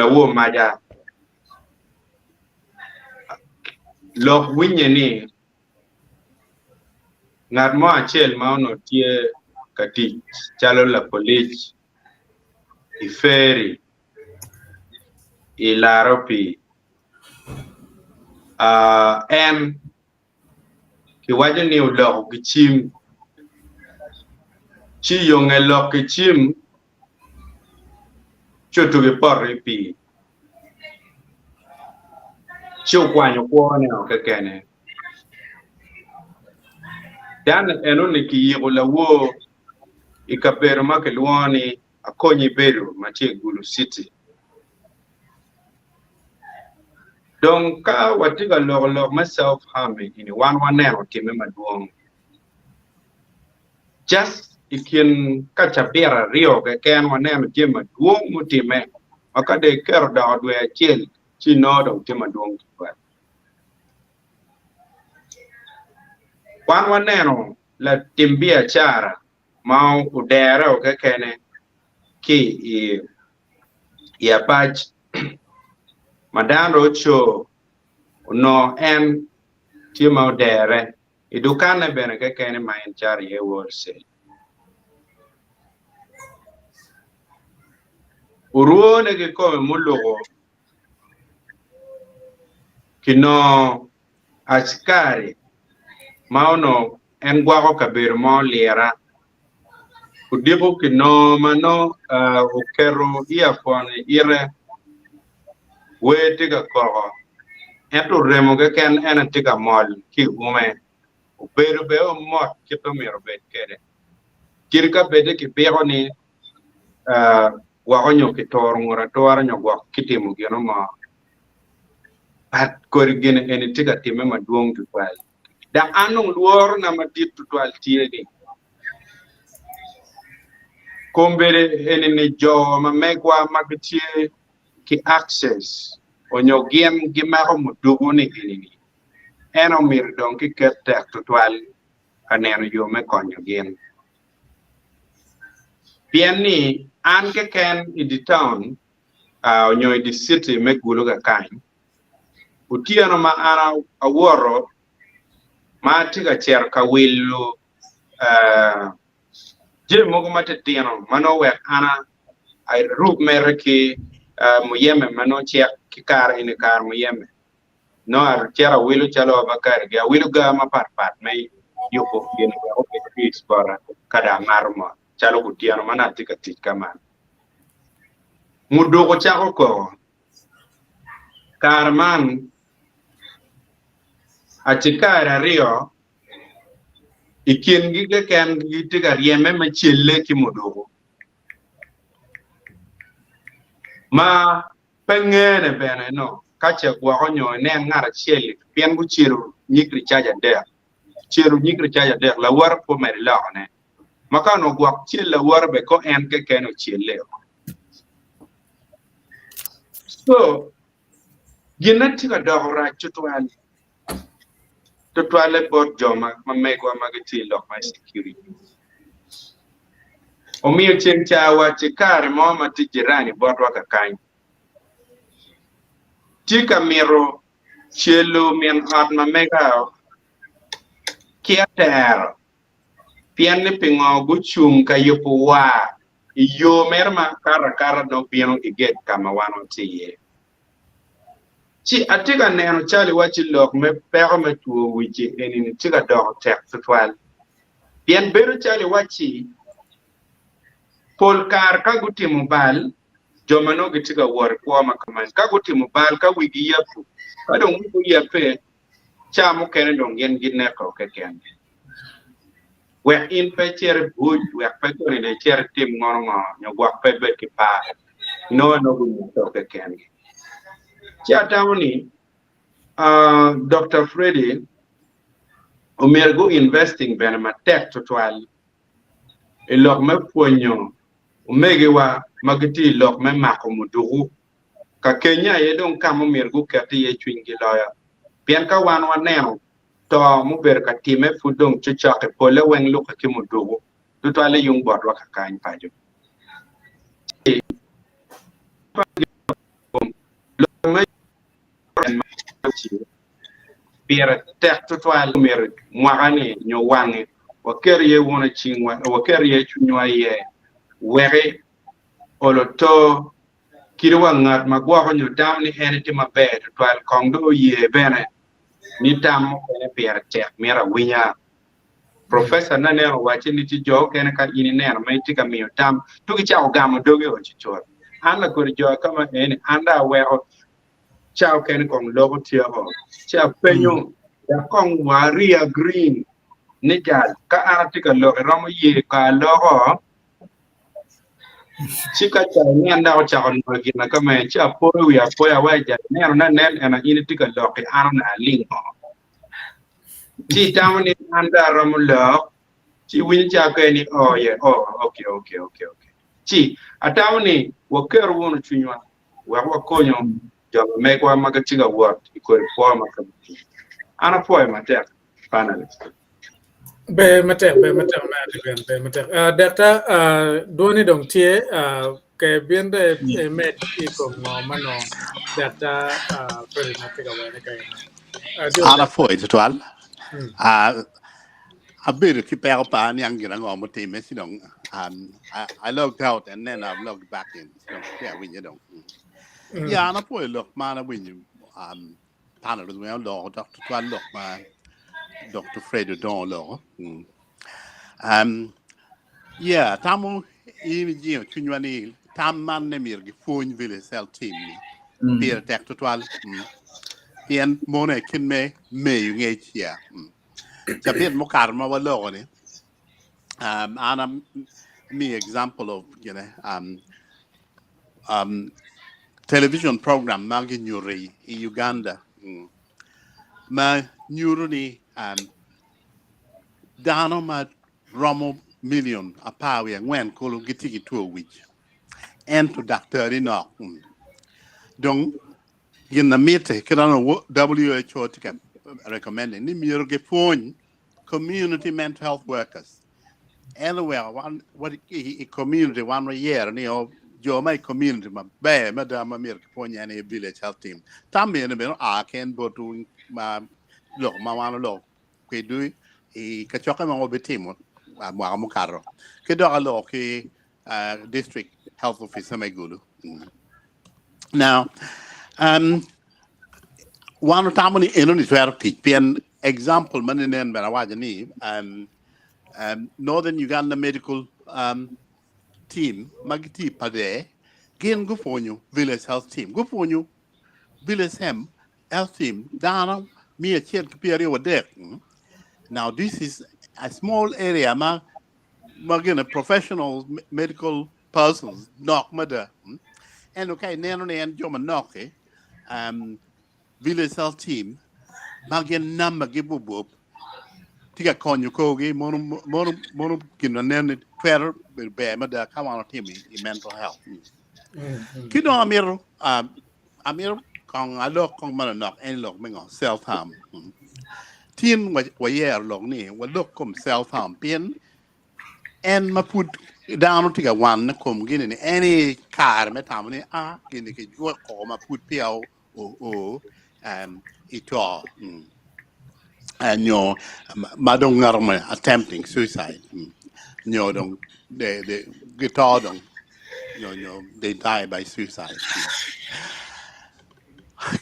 wo maja lok winye ni ngat mo achiel ma ono tie kati chalo la police iferi ilaropi en kiwaje ni ulok kichim chi yong elok kichim choto ke porri pi chiu kwanyo kuone okekene dan eno ni kiyigo la wo ikapero make luoni akonyi beru machi Gulu City donc ka watiga log myself harming in one nero time maduong just ikin kachabera rio ke ken waneno time maduong mutime akade ker da odwe achiel chinodo time maduong waneno la timbia chara ma udere okekene ki ya pach madando cho no en tima udere idukane bene kekene ma en chari e worse uruone ke come mulugo kino askari mauno en gwago kabir mo liera udigo kino mano ukero earphone ire we tiga kogo eto remo ke ken en tiga mol ki ume Pero veo mot que to mero bet kede. Kirka bede ki pero ni wagonyo ki tor nyo gwa kitimu gino ma at korigene eni tiga time ma duong tu kwal. Da anong luor na matit tu twal tie ni. Kombere eni ni jo ma megwa magitie ki access onyo gien gimaro mudugu ni gini. Eno mir don ki ketek tu twal kaneno yo me konyo gien. Pieni an ke ken in the town onyo in the city me gulu ga kain. Utiano ma ana aworo ma tiga cher ka willu je mogo mate tiano mano we ana ai rub merki muyeme mano cher ki kar in kar muyeme no ar chera willu chalo bakar ga willu ga ma pat me yoko yen ga o peace bara kada marma chalo utiano mana tiga kaman mudogo chako ko karman achikara rio ikin gige ken gitiga rieme ma chelle ki mudogo ma pengene bene no kache gwa onyo ne ngara chelle pien gu chiru nyikri chaja de la war po mer la ne makano gwa chelle war be ko en ke ken chelle so ginatiga dogora chutwali to toilet board joma ma megwa magati lock my security omiyo chen chawa chikare mo mati jirani board waka kany tika miro chelo mien at ma mega kiater pianne pingo guchung kayopo wa yo merma kara no piano iget kama wano tiye ci atiga neno chali wachi lok me pero me tuo wichi eni tiga dog tek tutwal bien beru chali wachi pol kar ka guti mobile jomano gitiga war kwa makaman ka guti mobile ka wigi yapu ka dong wigi yape chamu kene dong yen ginne ko keken we in pe cher buj we pe ko ne cher tim ngono nyo gwa pe bet ki pa no gu to keken Chatawni, Dr. Freddy, Umergo investing benama tech to twal. A lock me ponyo, Umegewa, Magati lock me makomuduru. Ka Kenya, ye don't come Umergo kati ye twingi lawyer. Pianka one now, to Muberka time fudung chichake pole when look at Kimuduru. To twale young bot waka kind pajo. Pierre tek to twal mer mwagani nyo wange waker ye wona chingwa waker ye chunywa ye were oloto kirwa ngat magwa nyo dam ni enity maber twal kondo ye bene ni tam ne Pierre tek mera winya professor na ne wachi ni ti jo ken ka ini ne ma ti ka mi tam tu ki cha ogamo doge o chi chor ana ko jo kama ene anda wero chao ken kong logo tiago cha penyo da kong waria green nigal ka artika lo romo ye ka logo chika cha nyanda o cha on gina kama cha po ya waja ne na ne ana initika lo ke ana lingo chi tamani anda romo lo chi win cha ke ni oh yeah oh okay chi atawni waker wono chunywa wa konyo jama megwa magatiga word ikore forma kabiti ana poe matek panelist be matek ma adigan be matek data doni dong tie ke biende met iko mano data very matiga wene kay ana poe twal a bit ki pero pa ni ang ginang mo team sinong I logged out and then I've logged back in so yeah when you don't yeah ana poe look mana when you panel as well Dr. Twal look man Dr. Fred Don lo yeah tamu ini jio kunwani tam man ne mir gi fon village cell team ni Pierre Dr. Twal yen mone kin me yu nge chia Chabit mukar ma walo ni. Ana me example of television program magi nyuri in Uganda. Ma nyuru ni dano ma romo million apawi ngwen kolo gitigi to which and to doctor ino. Dong in the meeting kirano WHO tika recommending ni miro ge phone community mental health workers anywhere one what a community one year ni o jo my community ma be madam mir ke phone any village health team tam me no can go to ma lo ma wan lo ke du e ka choka ma obe team ma mo karo ke do lo ke district health officer my gulu now one time ni eno ni swer pen example man nen bana waja ni Northern Uganda medical team magiti pade gen go fonyo village health team go fonyo village health team dana me a chen kpiri wa there. Now this is a small area ma magina professional medical persons knock mother and okay neno nen joma knock village health team magin number gibubup tiga konyo kogi mono kino nen twer be ma da kawano timi in mental health kido amir kong alok kong mana nok en lok mengo self harm tin wa yer lok ni wa lok kom self harm pin en ma put down tiga wan kom gini ni any car me tamani gini ke jwa ko ma put piao o ito and your madong ngarme attempting suicide don't they guitar don't they die by suicide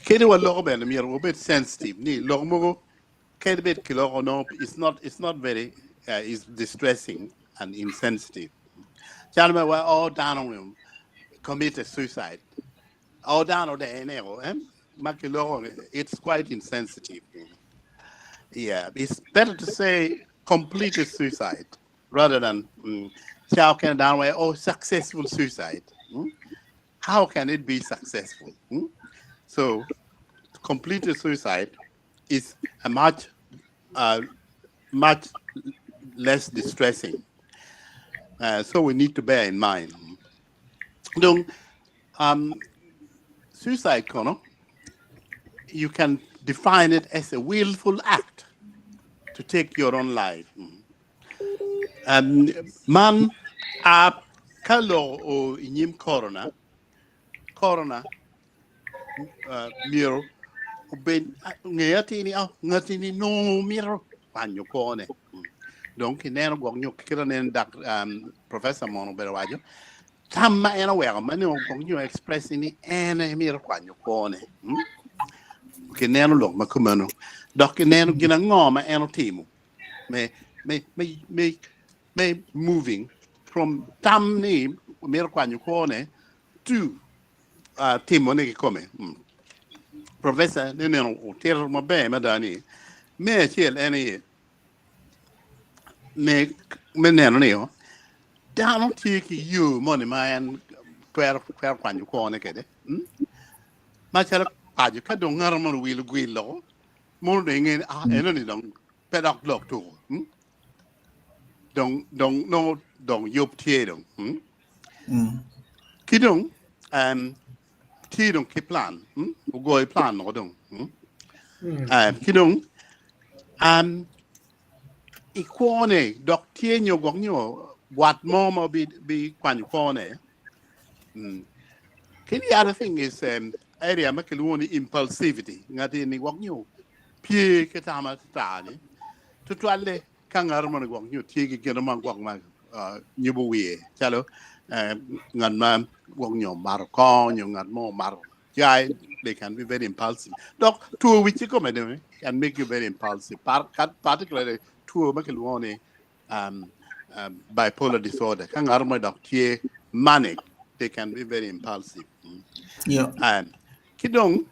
kede wa logo ben mi ro bit sensitive ni logo mo kede bit kilo no it's not very is distressing and insensitive chalma wa all down on him committed suicide all down on the enero makilo it's quite insensitive. Yeah, it's better to say completed suicide rather than how can downway successful suicide. How can it be successful? So completed suicide is a much less distressing. So we need to bear in mind. Suicide, you can define it as a willful act to take your own life. Man a kalo o inyim corona miro ben ngati ni no miro panyo kone donc neno gok nyok kira nen dak professor mono berawajo tamma ena wera man no gok nyok express ni ene miro panyo kone ke neno lok makumano dok neno gina ngoma eno timu me moving from tamni miro panyo kone to timo ne come professor neno hotel mo be madani me chiel ene me neno ne down take you money man kwer kwanyu ko ne kede ma chala paju ka do ngar mo wil gwilo mo de ngen eno ni dong pedok lok to dong no dong yup tie dong kidong ti dong ki plan go plan no dong kidong ikone dok tie nyo gong nyo what more be kwan kone the other thing is area makeluni impulsivity ngati ni gong nyo pie ketama tani to twale kangar man gong nyo tie ki gena man gong ma nyubu wie chalo ngan ma gong nyo mar ko nyo ngan mo mar jai they can be very impulsive dok two which come can make you very impulsive particularly two makeluni bipolar disorder kangar ma dok tie manic they can be very impulsive kidong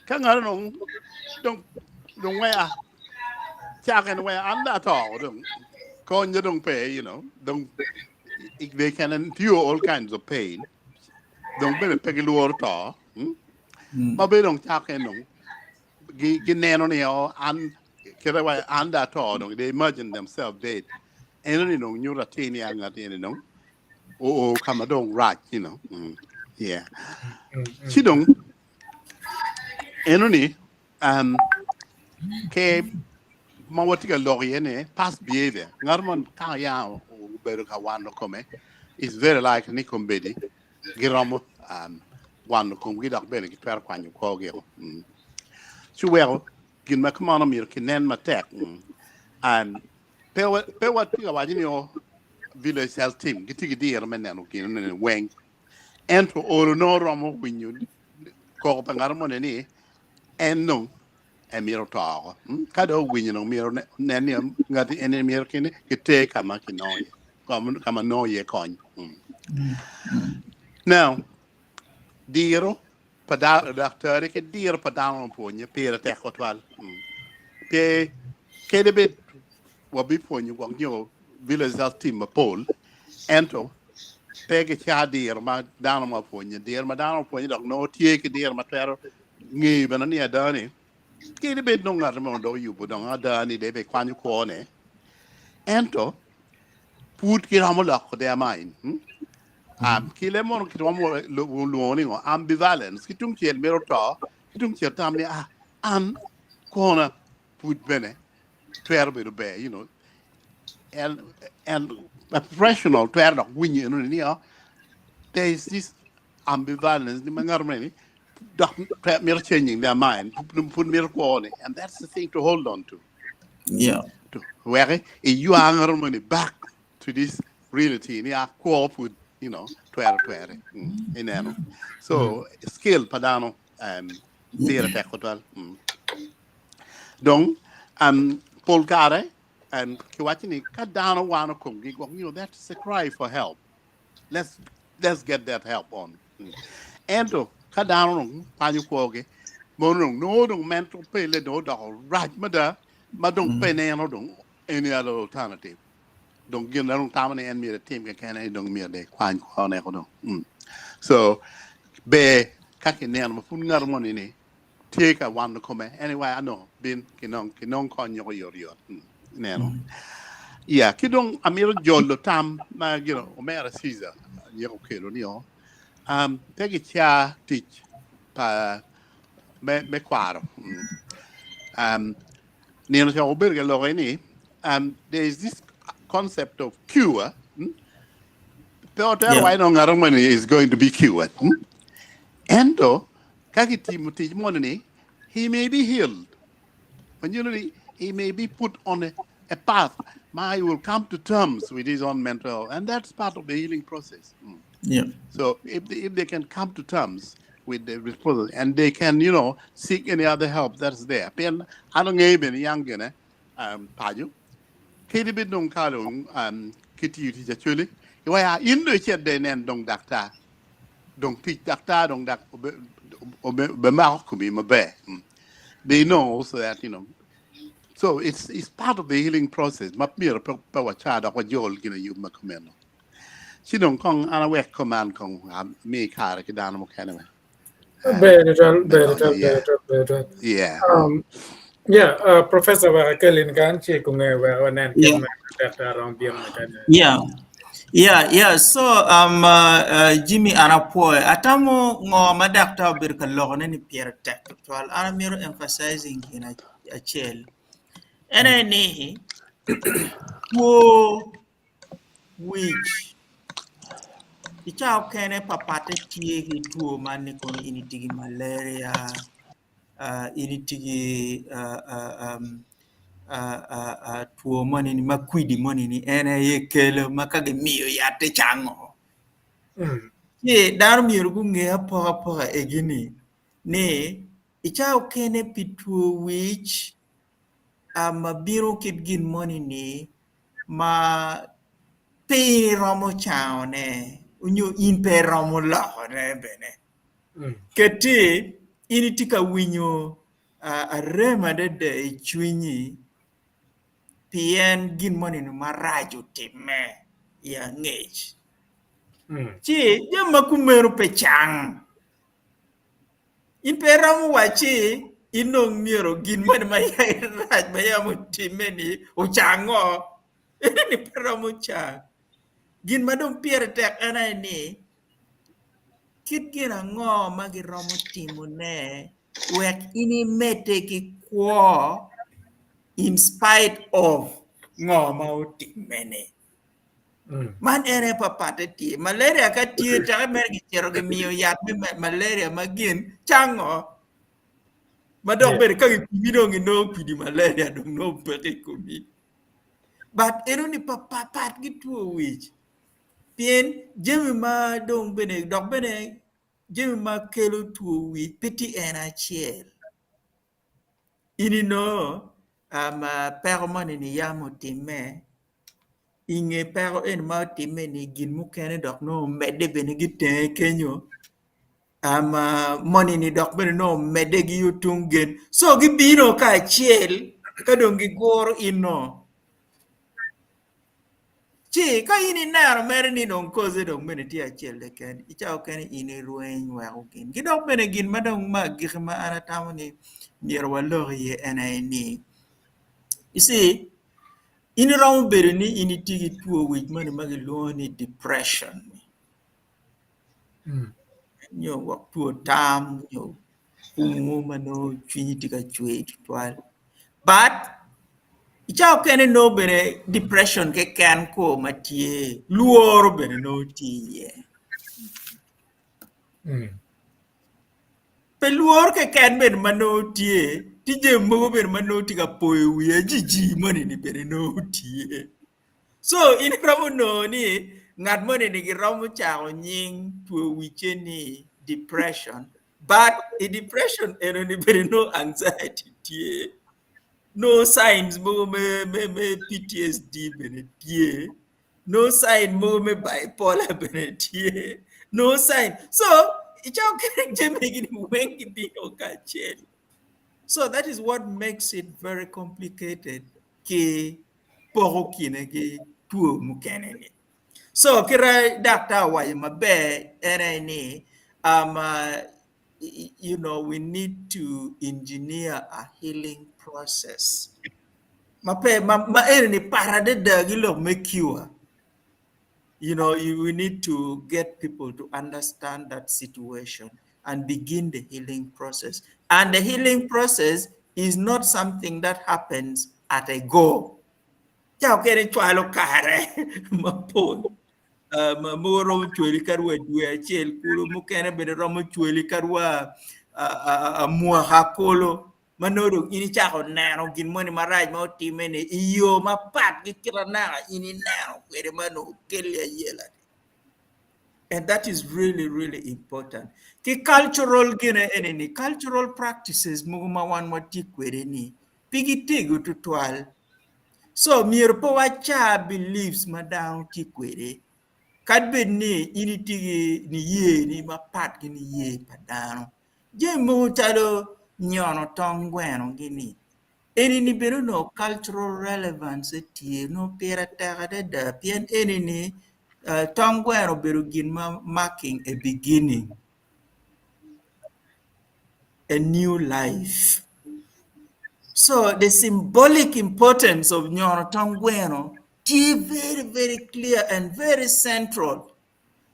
kangar no dong waya talking where under at all. Don't pay, you know. They can endure all kinds of pain. Don't be pay lower at all. But we don't talk no. And under at all. They imagine themselves dead. And you know, you're a teeny young at you know. Oh, come on, right, you know. Yeah. She don't. And Mawatika Loriene, past behavior. Norman Kaya Beruka one come is very like Nikom Bedi, Giramo, one come with a belly, Perquan, you call Gil. So well, Gin Macmonomir Kinan Matek, and pay what you are in your village health team, getting a dear man and wang, and to all no Romo when you call Pangaramon and no. A mirror talk. Kado win you know mirror nanium got the enemy mirror can take a monkey noy. Come a noy coin. Now, dear Pada doctor, a dear Padano upon your peer attack or 12. Pay Kedibit will be for you on your village health team a pole. Ento peg a child dear my down upon you, dear Madame upon you don't know take a dear matero. Even a near Danny. Kiri bed no ngaramondo you but on other any day be kwanu kone. Ento put kiramolak for their mind. Kilemon kitamo warning or ambivalence. Kitung kiel mirota, kitung kiel tamni an corner put bene, 12 bit bear, you know. And a professional 12 win you know, there is this ambivalence, the mangarmeni. They're changing their mind, put me and that's the thing to hold on to. Yeah. Where you are money back to this reality, you are co-op with, you know, 12. So skill padano theater tech hotel. Don't Paul Care and Kiwatini cut down one of you know, that's a cry for help. Let's get that help on. And to cut down Panu Koge, Monung, no mental pay le do right, mother, but don't pay any other alternative. Don't give them time and me the team can don't me the quine corner. So be kaki name fungar money take a one to come anyway. I know been kinong con your nano. Yeah, kidong amir jollo tam na you know Omera Caesar you take it here teach pa me quaro. Nino Oberga Loreni, there is this concept of cure. Why no Ngaramani is going to be cured. Endo, Kakiti Muti he may be healed. When you know he may be put on a path. He will come to terms with his own mental health, and that's part of the healing process. Yeah. So if they can come to terms with the process and they can, you know, seek any other help that's there. Pen I don't even young Paju. Katie bit don't call Kitty uti actually. Why in the chat then and don't doctor. Don't teach doctor, don't doctor be mouth could be my bear. They know also that, you know. So it's part of the healing process. Map me a power child of what you'll give you my command. She don't come and I work command come me car down kind yeah. Professor Kelin kan ci ku nge wa wanen ken around bien Yeah. So, Jimmy Arapoy, atamo ngo madakta birka logone ni Pierre Tech. Tual aramiro emphasizing in a chill. Ene ni wo which ichao kene papate tie ki tuo mani kono initigi malaria, initigi tuo mani ni makwidi mani ni ene ye kele makage miyo yate chango. Ye dar miyo gunge apoga egini ne ichao kene pituo which biro kit gin mani ni ma pe romo chao ne unyo in pe romo lo ne bene keti initika winyo a rema de chwinyi pien gin money no marajo time ya ngech chi jama kumero pechang in peramu wachi inong miero gin money ma raj ma yamu time ni ochango ni peramu cha gin madong pier tek ana ni kit gin ango ma giromo timo ne wek ini mete ki kwo in spite of ngo ma otimene man ere papate tie malaria ka tie ta mer gi chero gi miyo yat me malaria magin chango madok ber ka gi dong no pidi malaria dong no peke kumi but ero ni papat gi tuo wich pien jemi ma dong bene dok bene jemi ma kelo tuo wich piti en achiel ini no ama pero mani ni yamo time inge pero en ma time ni gin mukene dok no medde bene gite kenyo ama moni ni dok bene no medde gi yutungen so gibino ka achiel ka dong gigoro ino chi ka ini naro mere ni dong koze dong bene ti achiel de ken ichao ken ini rueny wako gin gidok bene gin madong ma gikma anatamo ni mier walor ye NINI. You see, in around Berni, in it to a week, money magiloni depression. You walk to a time, you woman, no, trinity, but it's how can no bene depression can co matie, luor bene no tea. Peluor can be manotie, TJ move manoti poi we jiji money ni bene no tea. So in Ramono ni ngat money ni ramu chao nying to wicheni depression, but a depression and only very no anxiety tie. No signs mo me PTSD benetie. No sign mo me bipolar benetie. No sign. So it's okay making wengi dino kachel. So that is what makes it very complicated. Ki poro kinegi tuo mukeneni. So kira Dr. Why mabe NNA you know we need to engineer a healing process. Mape ma any parade gilo make cure. You know, we need to get people to understand that situation and begin the healing process. And the healing process is not something that happens at a go. Chao kere chwalo kare mapon. Mo romo chweli karwa dwe achiel kuro mukene bende romo chweli karwa mua hakolo manoro ini chako nano gin moni maraj ma otime ne iyo mapat gi kira na ini nano kwere mano kelia yela. And that is really, really important. Ki cultural gine eneni, cultural practices muguma wan wati kwere ni, pigi tigu tutwal. So mir po wacha beliefs madang ti kwere. Kadbe ni ini tigi ni ye ni mapat ni ye padano. Je mo talo nyono tongweno gini. Eni ni beru no cultural relevance tie no pera tagada da pien eni ni tongweno beru gin marking a beginning. A new life. So the symbolic importance of nyono tongweno is very, very clear and very central.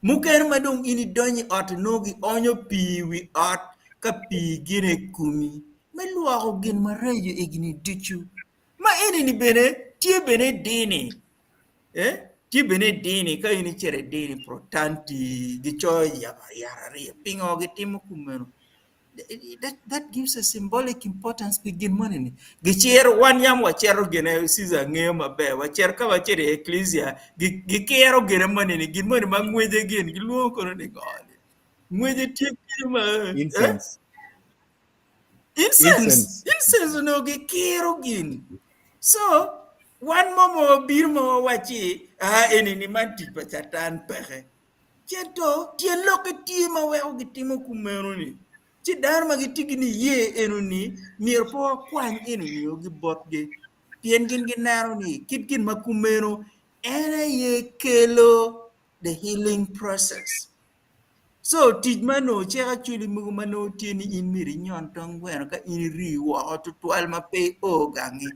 Muken madung ini donyi ot nogi onyo pi wi ot ka pi gine kumi. Meluako gin marejo igni duchu. Ma ini ni bene, tie bene dini. Tie bene dini, ka ini chere dini protanti, gicho yarari, pingo gitimu kumeno. That gives a symbolic importance begin money. Gicher one yam wachero gene Caesar ngema be wacher ka wachere ecclesia gikero gene money ni gin money mangweje gin giluo kono ni gole. Ngweje tikima Incense. Incense no gikero gin. So one momo birmo wachi eni ni manti pachatan pehe. Cheto tien loke tima weo gitimo kumeno ni. Ci dar ma gi tigni ye enuni mier po kwany enuni ogi botge pien gin ginaro ni kit gin makumeno ene ye kelo the healing process. So tij mano cheka chuli mugu mano tieni in miri nyon tong gweno ka in ri wo to 12 ma pe o gangi.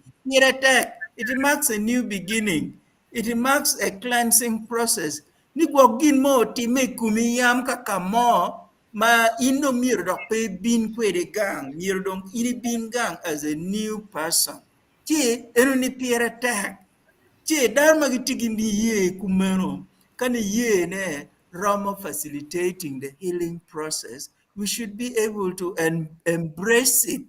It marks a new beginning. It marks a cleansing process. Ni gin mo ti me kumi yam kaka mo ma ino mir dok pe bin kwede gang mir dong ini bin gang as a new person. Chi eno ni piere tek. Chi dar magitigi ni ye kumeno kani ye ne Rama facilitating the healing process. We should be able to embrace it.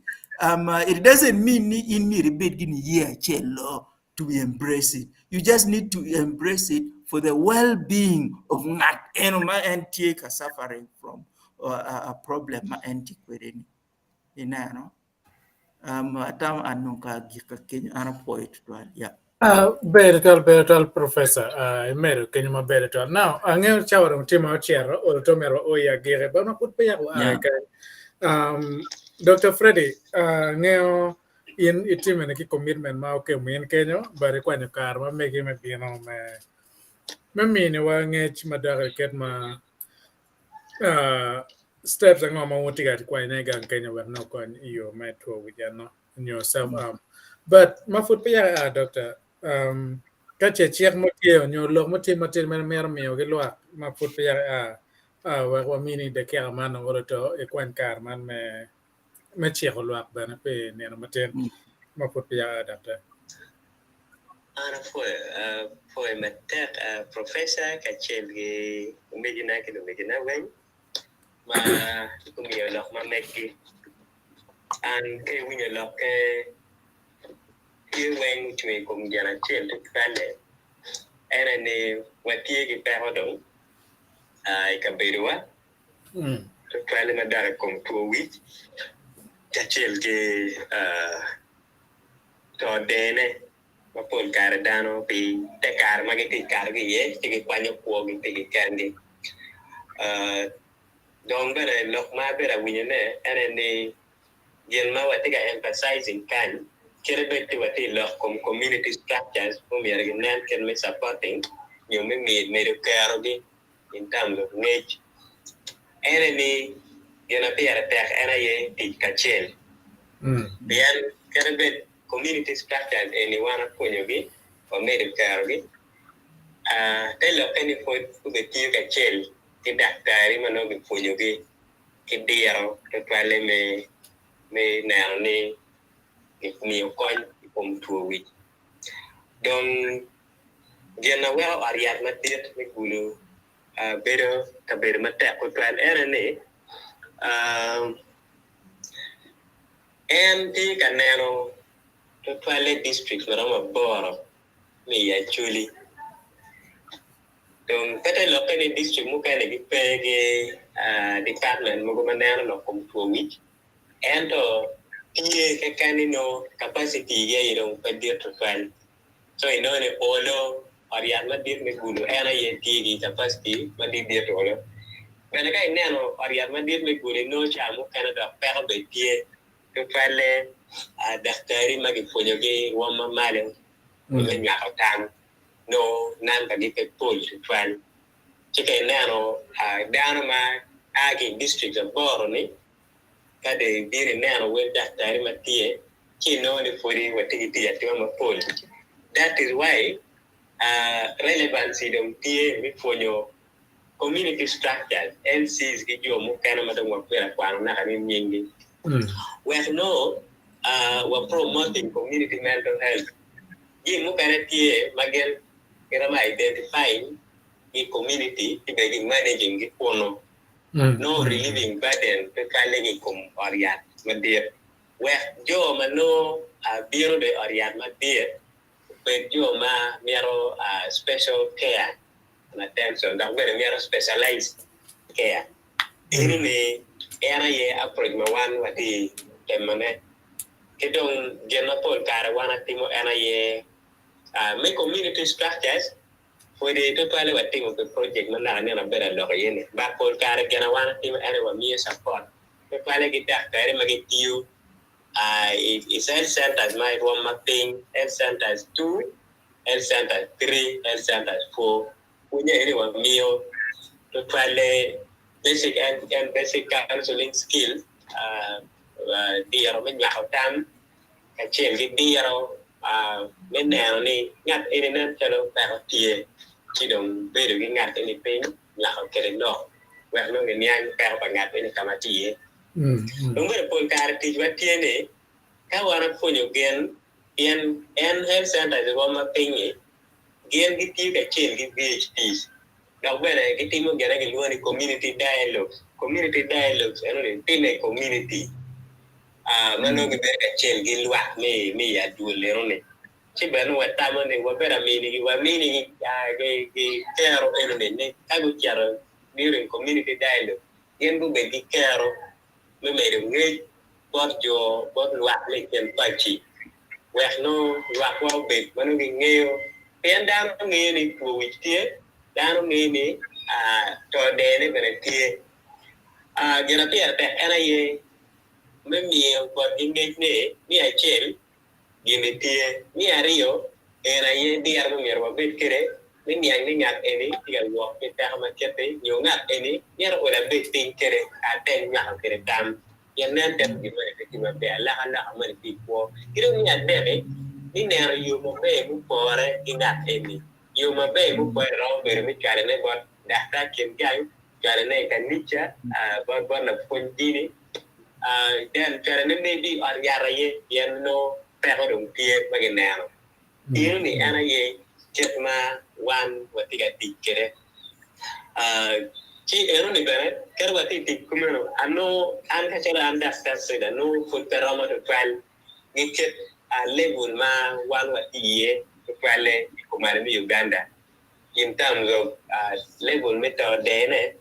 It doesn't mean in me begin year to embrace it. You just need to embrace it for the well-being of not animal and take a suffering from a problem antiquated. No? Atam anunka gika kenya ana poet yeah. Better professor, Mero, can you better now? I'm going to shower on Tim Ochero or Tomero Oya Gere, but not put pay Dr. Freddy, Neo in itim and a commitment, Mauke, in Kenya, but a quite a car, make him a piano, me mean, one age, Madara get my steps and I'm going to get quite a gun, Kenya, but no coin you met with yourself. But my foot pay, doctor. Kache chiek motio nyo lok motin man mer mio ke loak ma put pe wa mini de ke man ngoro to e kwan kar man me chiek loak bana pe ne maten ma put pe adapter ana foi matek professor kachel ge umejina wen ma kumio lok ma meki an ke winyo lok ke when to come jana chill to Kale and a watie perodon I can be the one to Kale Madara come to a week Tachil ge to Dene Mapol Caradano be the car magati cargi, take a panya quog, take a candy. Don't better lock my better winner and then Gilma, I think I emphasizing can. Kiribeti wati loh community structures whom you are can be supporting you may made care in terms of nature. Enemy you know peer attack NIA teach kachel. Then Kiribet community structures anyone of Punyogi or made care tell of any food who be tiu kachel the doctor Rimanogi Punyogi Kidiro to Twale me now me coin from 2 weeks. Don't get aware of Ariad Madrid, Migulu, better to better Matek with an NNA. And take a nano to toilet district where I'm a borough. Me, actually. Don't better look any district, Mukani, Peggy, department, Mugumanano, come 2 weeks. And PA canino capacity ye don't pay to 12. So I know the Olo or Yama did me good and I TD capacity, but did it all. When a guy nano or Yama did me good no chamu Canada pair by PA to file a Dactari Magifoliogi, one madam, when you have time. No, none can get pull to 12. Chicken nano, down my Aggie district of Boroni. Kade diri nano when Dr. Matie, he know the 40 what it is at your poll. That is why relevancy don't be for your community structure. LCs give you more kind of madam work where I mean, where no, we're promoting community mental health. You look at it, Magal, identifying the community to be managing it for no. No relieving burden to Kalegi cum Oriat, Madeir. Where Joe Mano, Biro de Oriat Madeir, but Joe Ma Mero special care and attention, that very Mero specialized care. Anyway, area approach my one what the Temane. He don't get no Paul Carawana Timo NIA, make community structures. For the total what thing of the project, man, I never better look in it. Back all car again, I want him anyway, me support. The pilot get that, very make you It's health centers my room mapping, health centers 2, health centers 3, health centers 4. Punya ini wa mio to basic and basic counseling skills. Đi ở bên nhà tam cái chuyện cái đi ở bên nào này ngắt internet cho nó tạo tiền chỉ đồng về được cái ngắt cái bên là họ cái đó và nó người nhanh cao và ngắt bên cái mà chỉ đúng với point cái thì vấn đề này các bạn phụ nữ gen en health center thì có mà pin nhỉ gen cái tiêu cái chuyện cái VHTs đặc biệt là cái team cái này luôn là community dialogue nó là team này community mano ke ber ka chen gi lwa mi ya du le ro ne chi ben wa ta mo ne wa bera mi ni wa mi ni ge kero eno ne ka gu kiaro during community dialogue yen bu be gi kero me me de nge bot jo bot lwa le ken pa chi wa no lwa ko be mano ge ngeo pen dan nge ni ku wi tie dan nge ni to de ne bere tie gera pia te ana ye me mio con engage ne mi a chel gine tie mi a rio era ye diar mo merwa bet kere ni nyang ni ngat eni tiga wo ke ta ma kete nyo ngat eni yer ola bet tin kere a ten nya kere tam yen nan tem gi me ke ma be ala ma ti ko kire mi a be ni ne ro yo mo be mu pore ingat eni yo mo be mu pore ro be mi kare ne bo da ta ken gai kare ne kan nicha bo na fondini dan karena maybe or yara ye yan no pero dong tie magenero tiro ni ana ye chetma wan watiga tikere ki ero ni bere ker wati tikumero ano an ka chala understand seda no futerama to twal ni chet level ma wan wati ye to twale kumare mi Uganda in terms of level method ne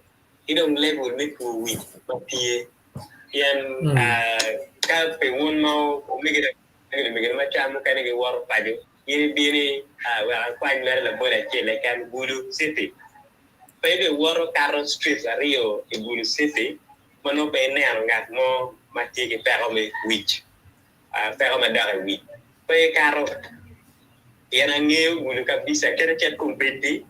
idong level me ku wi wati yan ka pe won mo mi gida ma cham ka ne war paju yini bini wa kwany mer la bola chele kan Bulu City pe de war Carron Street Rio e Bulu City mono pe ne ngat mo ma ti ke pero me wich pero ma da wi pe Carron yana ngeu Bulu ka bisa kere chet kumpeti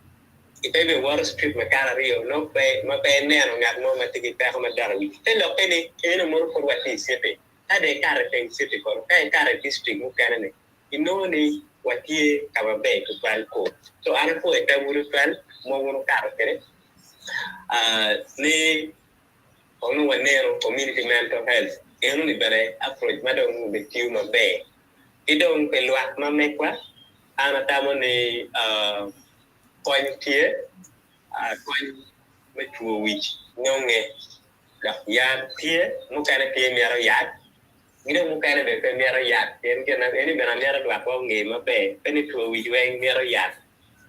ipe war street makara Rio no pe ma pe ne ngat mo ma ti ke pero ma da wi te lo pe ni eno mo ko wati city ade kare pe city ko kare district mu kana ne inoni wati kama be to pal ko so ana ko e tawuru pal mo wono kare kere ni onu wanero community mental health eno ni bere approach madong be tiu ma be idong pe lwa ma mekwa ana tamo ni point tie point me tuo wich nyonge la ya tie mu kana tie mi aro ya gida mu kana be pe mi aro ya en kana eni bena mi aro la ko nge ma be peni tuo wich we mi aro ya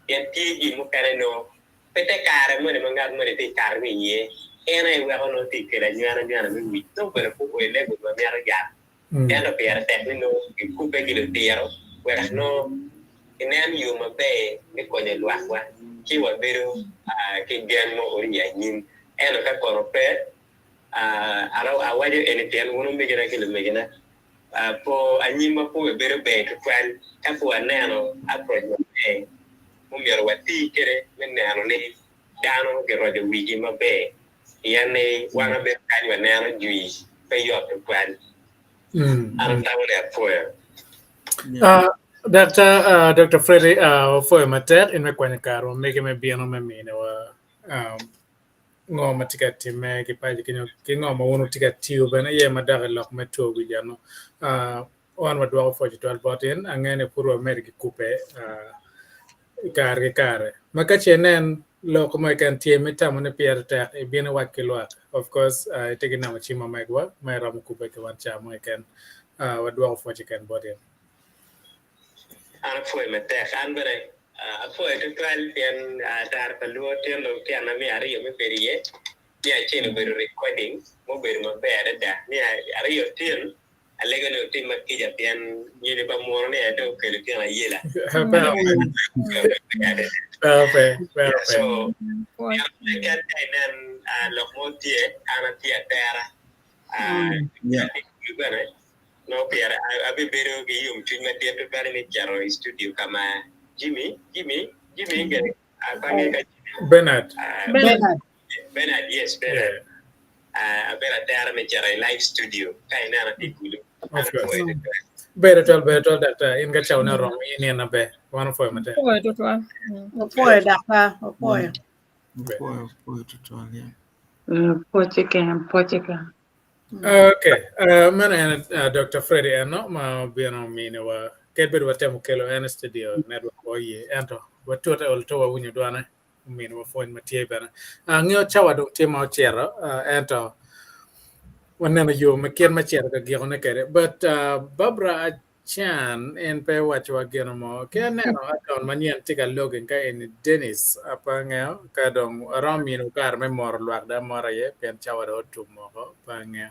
en tie gi mu kana no pete kare mo ne mangar mo ne te kare mi ye ena e we ono ti kera nyana mi wi to per ko e le go mi aro ya ena pe ara te no ku pe gi le tiero we no inen yu ma be ni ko ne lwa kwa ki wa bero ki gen mo ori ya yin eno ka ko pe aro awaje ene ten wono me gena kile me gena po anyima po bero be to kwan ka po aneno approach me mo mi ro wati kere me neno ni dano ke ro de wiji ma be yane wana be kan wa neno jui pe yo to kwan aro tawo le po Dr. Freddy foi mater in me kwanya karo meke me biano me mine wa ngoma tika time ki paji ki ngoma wono tika tiu bana ye madara lok me to wi jano on wa dwa fo jitwal botin angene puro ameriki kupe kare maka chenen lok mo kan tie me tamo ne pier ta e biena wa kilwa of course tege na chima megwa me ram kupe ke wan chamo kan wa dwa fo jikan botin ana foi me te kan bere foi to twal ten dar paluo ten lo ten na mi ari yo me perie ni a cheno bero recording mo bero ma bere da ni ari yo ten alega no tin ma ki ja ten ni le ba mo ne to ke le ten ayela perfect so ya kan lo mo tie ana tie tera no piara abi bero gi yum chuny ma tiep pare ni charo studio kama Jimmy ngere apange ka Bernard. Bernard, yes, Bernard. Bernard there me charo live studio kai na tikulu Of course. Better tell that in ga chawna wrong in na be one for mate. Foi total. Opoe daka, opoe. Opoe total, yeah. Pocheka. Okay. Man Dr. Freddy no ma biano mini wa ketbet wa temu kelo en studio network oye ento wa tota ol to wa wunyo dwana mini wa phone matie bana. Ngio chawa do tema chero ento wanena yo makien machero ka giro ne kere but Barbara Chan en pe wachwa gino mo ke neno aton manien tika login ka en Dennis apa ngeo ka dong aram minu kar me mor luak da mora ye pen chawa do tumo ko pa ngeo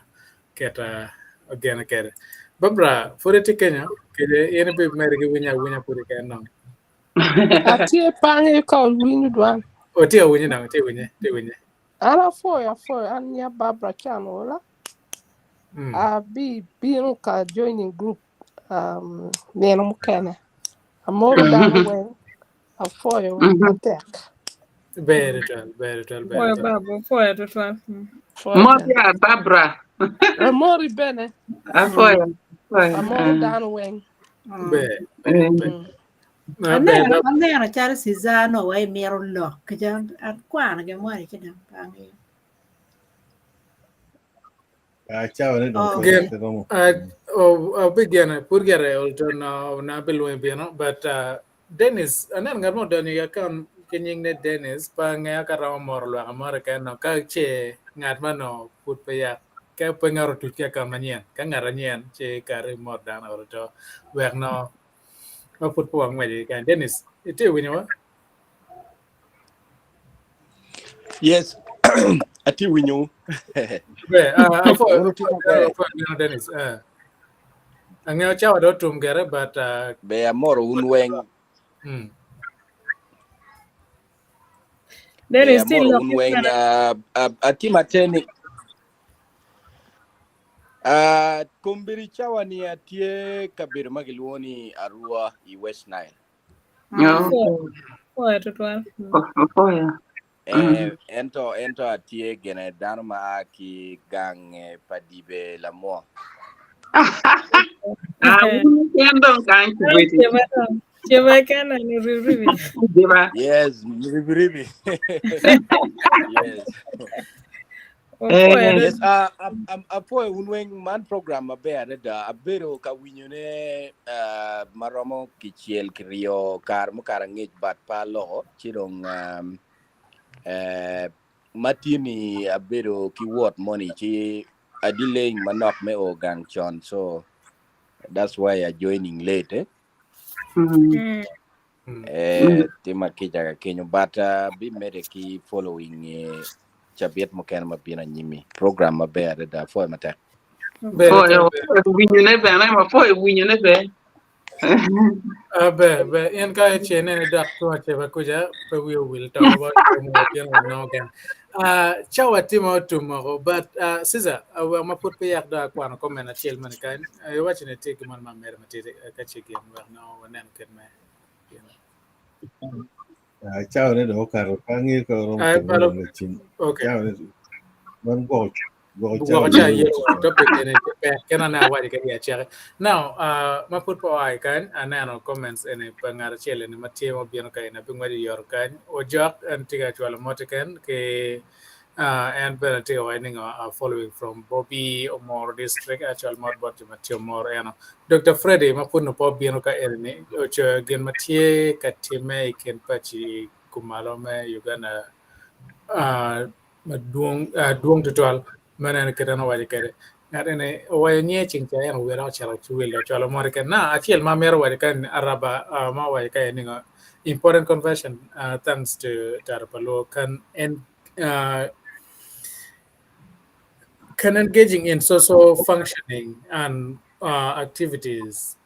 keta again kere Barbara fore tikenya kede en be mere ge winya puri ka no Atie pange ka winu dwan. o tie winya na tie winya Ana foi anya Barbara Chan wala. Be being ka joining group neno mukene. Amoro dano wen a foi attack. Very well. Foi Barbara, foi total. Moria Barbara. Amori bene. Foi. Amoro dano wen. Anena chara Sizano wai mero lo kajan at kwana ge mo ke dan pangi. Ciao ne don begin purgere olto na belwe biano but Dennis anan ngamo dani yakan kinying ne Dennis pa nga ka raw mor lo amar ka no ka che ngat mano put pe ya ka pe ngaro tu ka manien ka ngaranien che ka re mor dan olto wer no ma put po ngwe ka Dennis ite winyo Yes. Ati winyo. Dennis angeo chawa do tum gere but be amoro unweng Dennis still unweng ati mateni kumbiri chawa ni atie kabir magiluoni Arua I West Nile. Foi total. Ento atie gene danuma ki gang padibe lamo. Yes, ribi. Yes. Yes, apo unweng man program da abero ka winyone maromo kichiel krio kar mukarangit bat palo chirong matini abero ki what money chi adile manok me o gang chon, so that's why I joining late tema kija kenyo bata bi medeki following chabet moken mapina nyimi program maber da fo mata winyo ne be na ma foi winyo ne be be en ka chene dak to che ba kuja we will talk about no again chawa timo tomorrow but Caesar we ma put pe yak da kwa no comment achel man kan I watch ne take man ma mer matete ka cheki no nen ken me ciao ne do karo pangi ko rom ne chin ciao ne man go cha ye topic ne pe kana na wa ke ya cha now ma put po ai kan anano comments ene pangar chele ne matimo bieno kai na pingwadi yor kan o jok antiga chwala motiken ke and penalty winding following from Bobby Omor district actual mod but Matthew More and Dr. Freddy mapuno po bieno ka ene ocho gen matie katime ken pachi kumalo me Uganda duong total manan ketano waje kede ngatene waye nye chingcha yan wera chala chuwil chala more ken na achiel ma mero waje kan araba ma waje ka ene important conversion thanks to Tarpalo can and can engaging in social functioning and activities,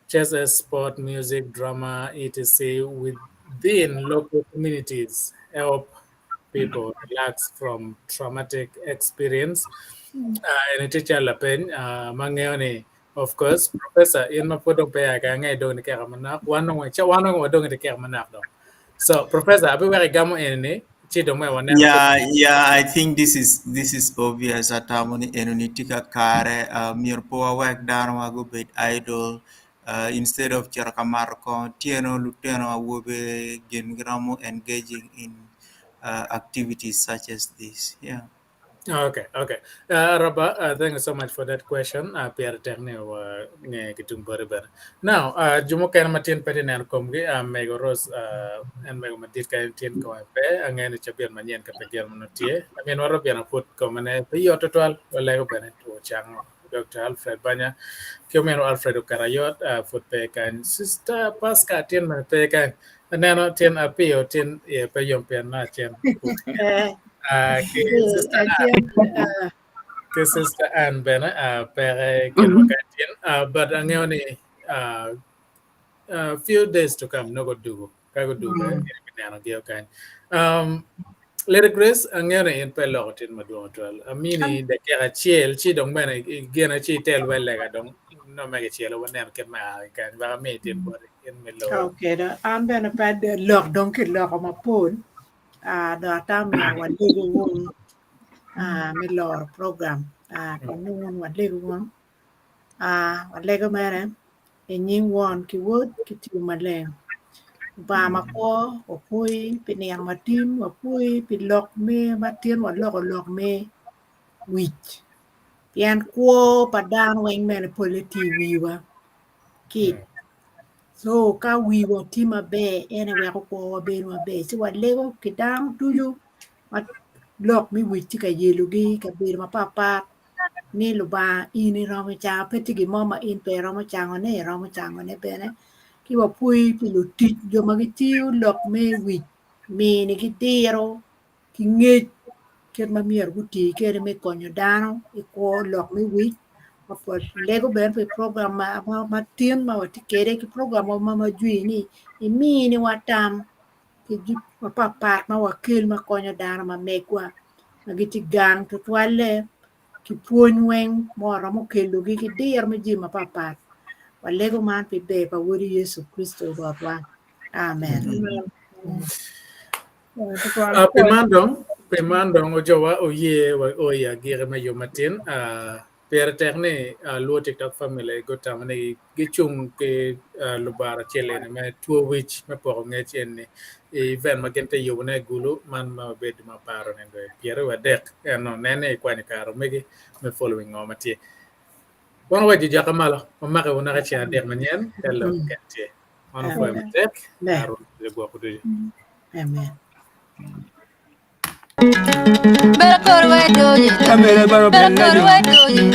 such as sport, music, drama, etc., within local communities, help people relax from traumatic experience. And teacher Lapen, Mangeone, of course professor in ma podong pe aga ngai do ni kera manak wanong wa dong ni kera manak do so professor abi wari gamo ene chi do mai wana Yeah, I think this is obvious at harmony enunitika kare mir po work down wago bit idol instead of charakamarko tieno luteno awobe gengramo engaging in activities such as this. Yeah. Okay. Raba, thank you so much for that question. Pierre Terne wa nge kitung bari bar. Now, jumo kaya matin pati na komgi mego ros and mego matit kaya tin ko pe angen chapian manyen ka pegian monotie. Amin waro pian put ko mane pe yo total wala ko bene to chang Dr. Alfred Banya. Kyo meno Alfredo Karayot foot pe kan sister Pasca tin man pe kan. Nano tin apio tin pe yom pian na chen. Que sister Anne Bena per Kilmakantian, but angoni few days to come no go do kago do banana geo kan Lady Grace angoni in pelot in madwotral amini de kera chiel chi dong bena gena chi tel wele ga dong no mega chiel won nem ket ma kan ba meeting body in melo Okay, I'm gonna pad the lock donkey lock on my phone. The time I was living room, me lor program. Còn nhưng mà vật lego one. Vật lego mà nhưng one cái word cái tiêu mà lên. Ba mà có ở quê bên nhà mà tin ở quê bên lock me mà tin vật lock me which. Pian quo padang weng me politi wiwa. Kid. So ka wiwa tima be anywhere ko be no be. So what lego kidang do you mà lok mi which ka yelu gi ka be ma papa ni lu ba ini rama cha peti gi mama in pe rama cha ngone be ne ki wa pui pi lu ti jo ma gi ti lok me which me ni ki tiro ki nge ket ma mier guti kere me konyo dano e ko lok me which ma po lego ben pe program ma tien ma wati kere ki program ma jui ni i mi ni watam ki ju ma papa ma wakil ma konyo dano ma megwa ma giti gang to twale ki puony weng moro mokelo gi ki dir me ji ma papat walego man pi be pa wori Yesu Kristo Lordwa. Amen. Pemandong ojawa oye o ya gire me yomatin per terne lo TikTok family go tamane gichung ke lubara chele ne me two which me po nge chen even magente yone gulu man ma bed ma paro ne piero wa dek no nene kwani karo megi me following ngomati wana waji jakamala ma ka wona ka chen dek manyen hello kente wana fo me tek aro le go ko de Amen. Better go away, do you? Better go away, do you?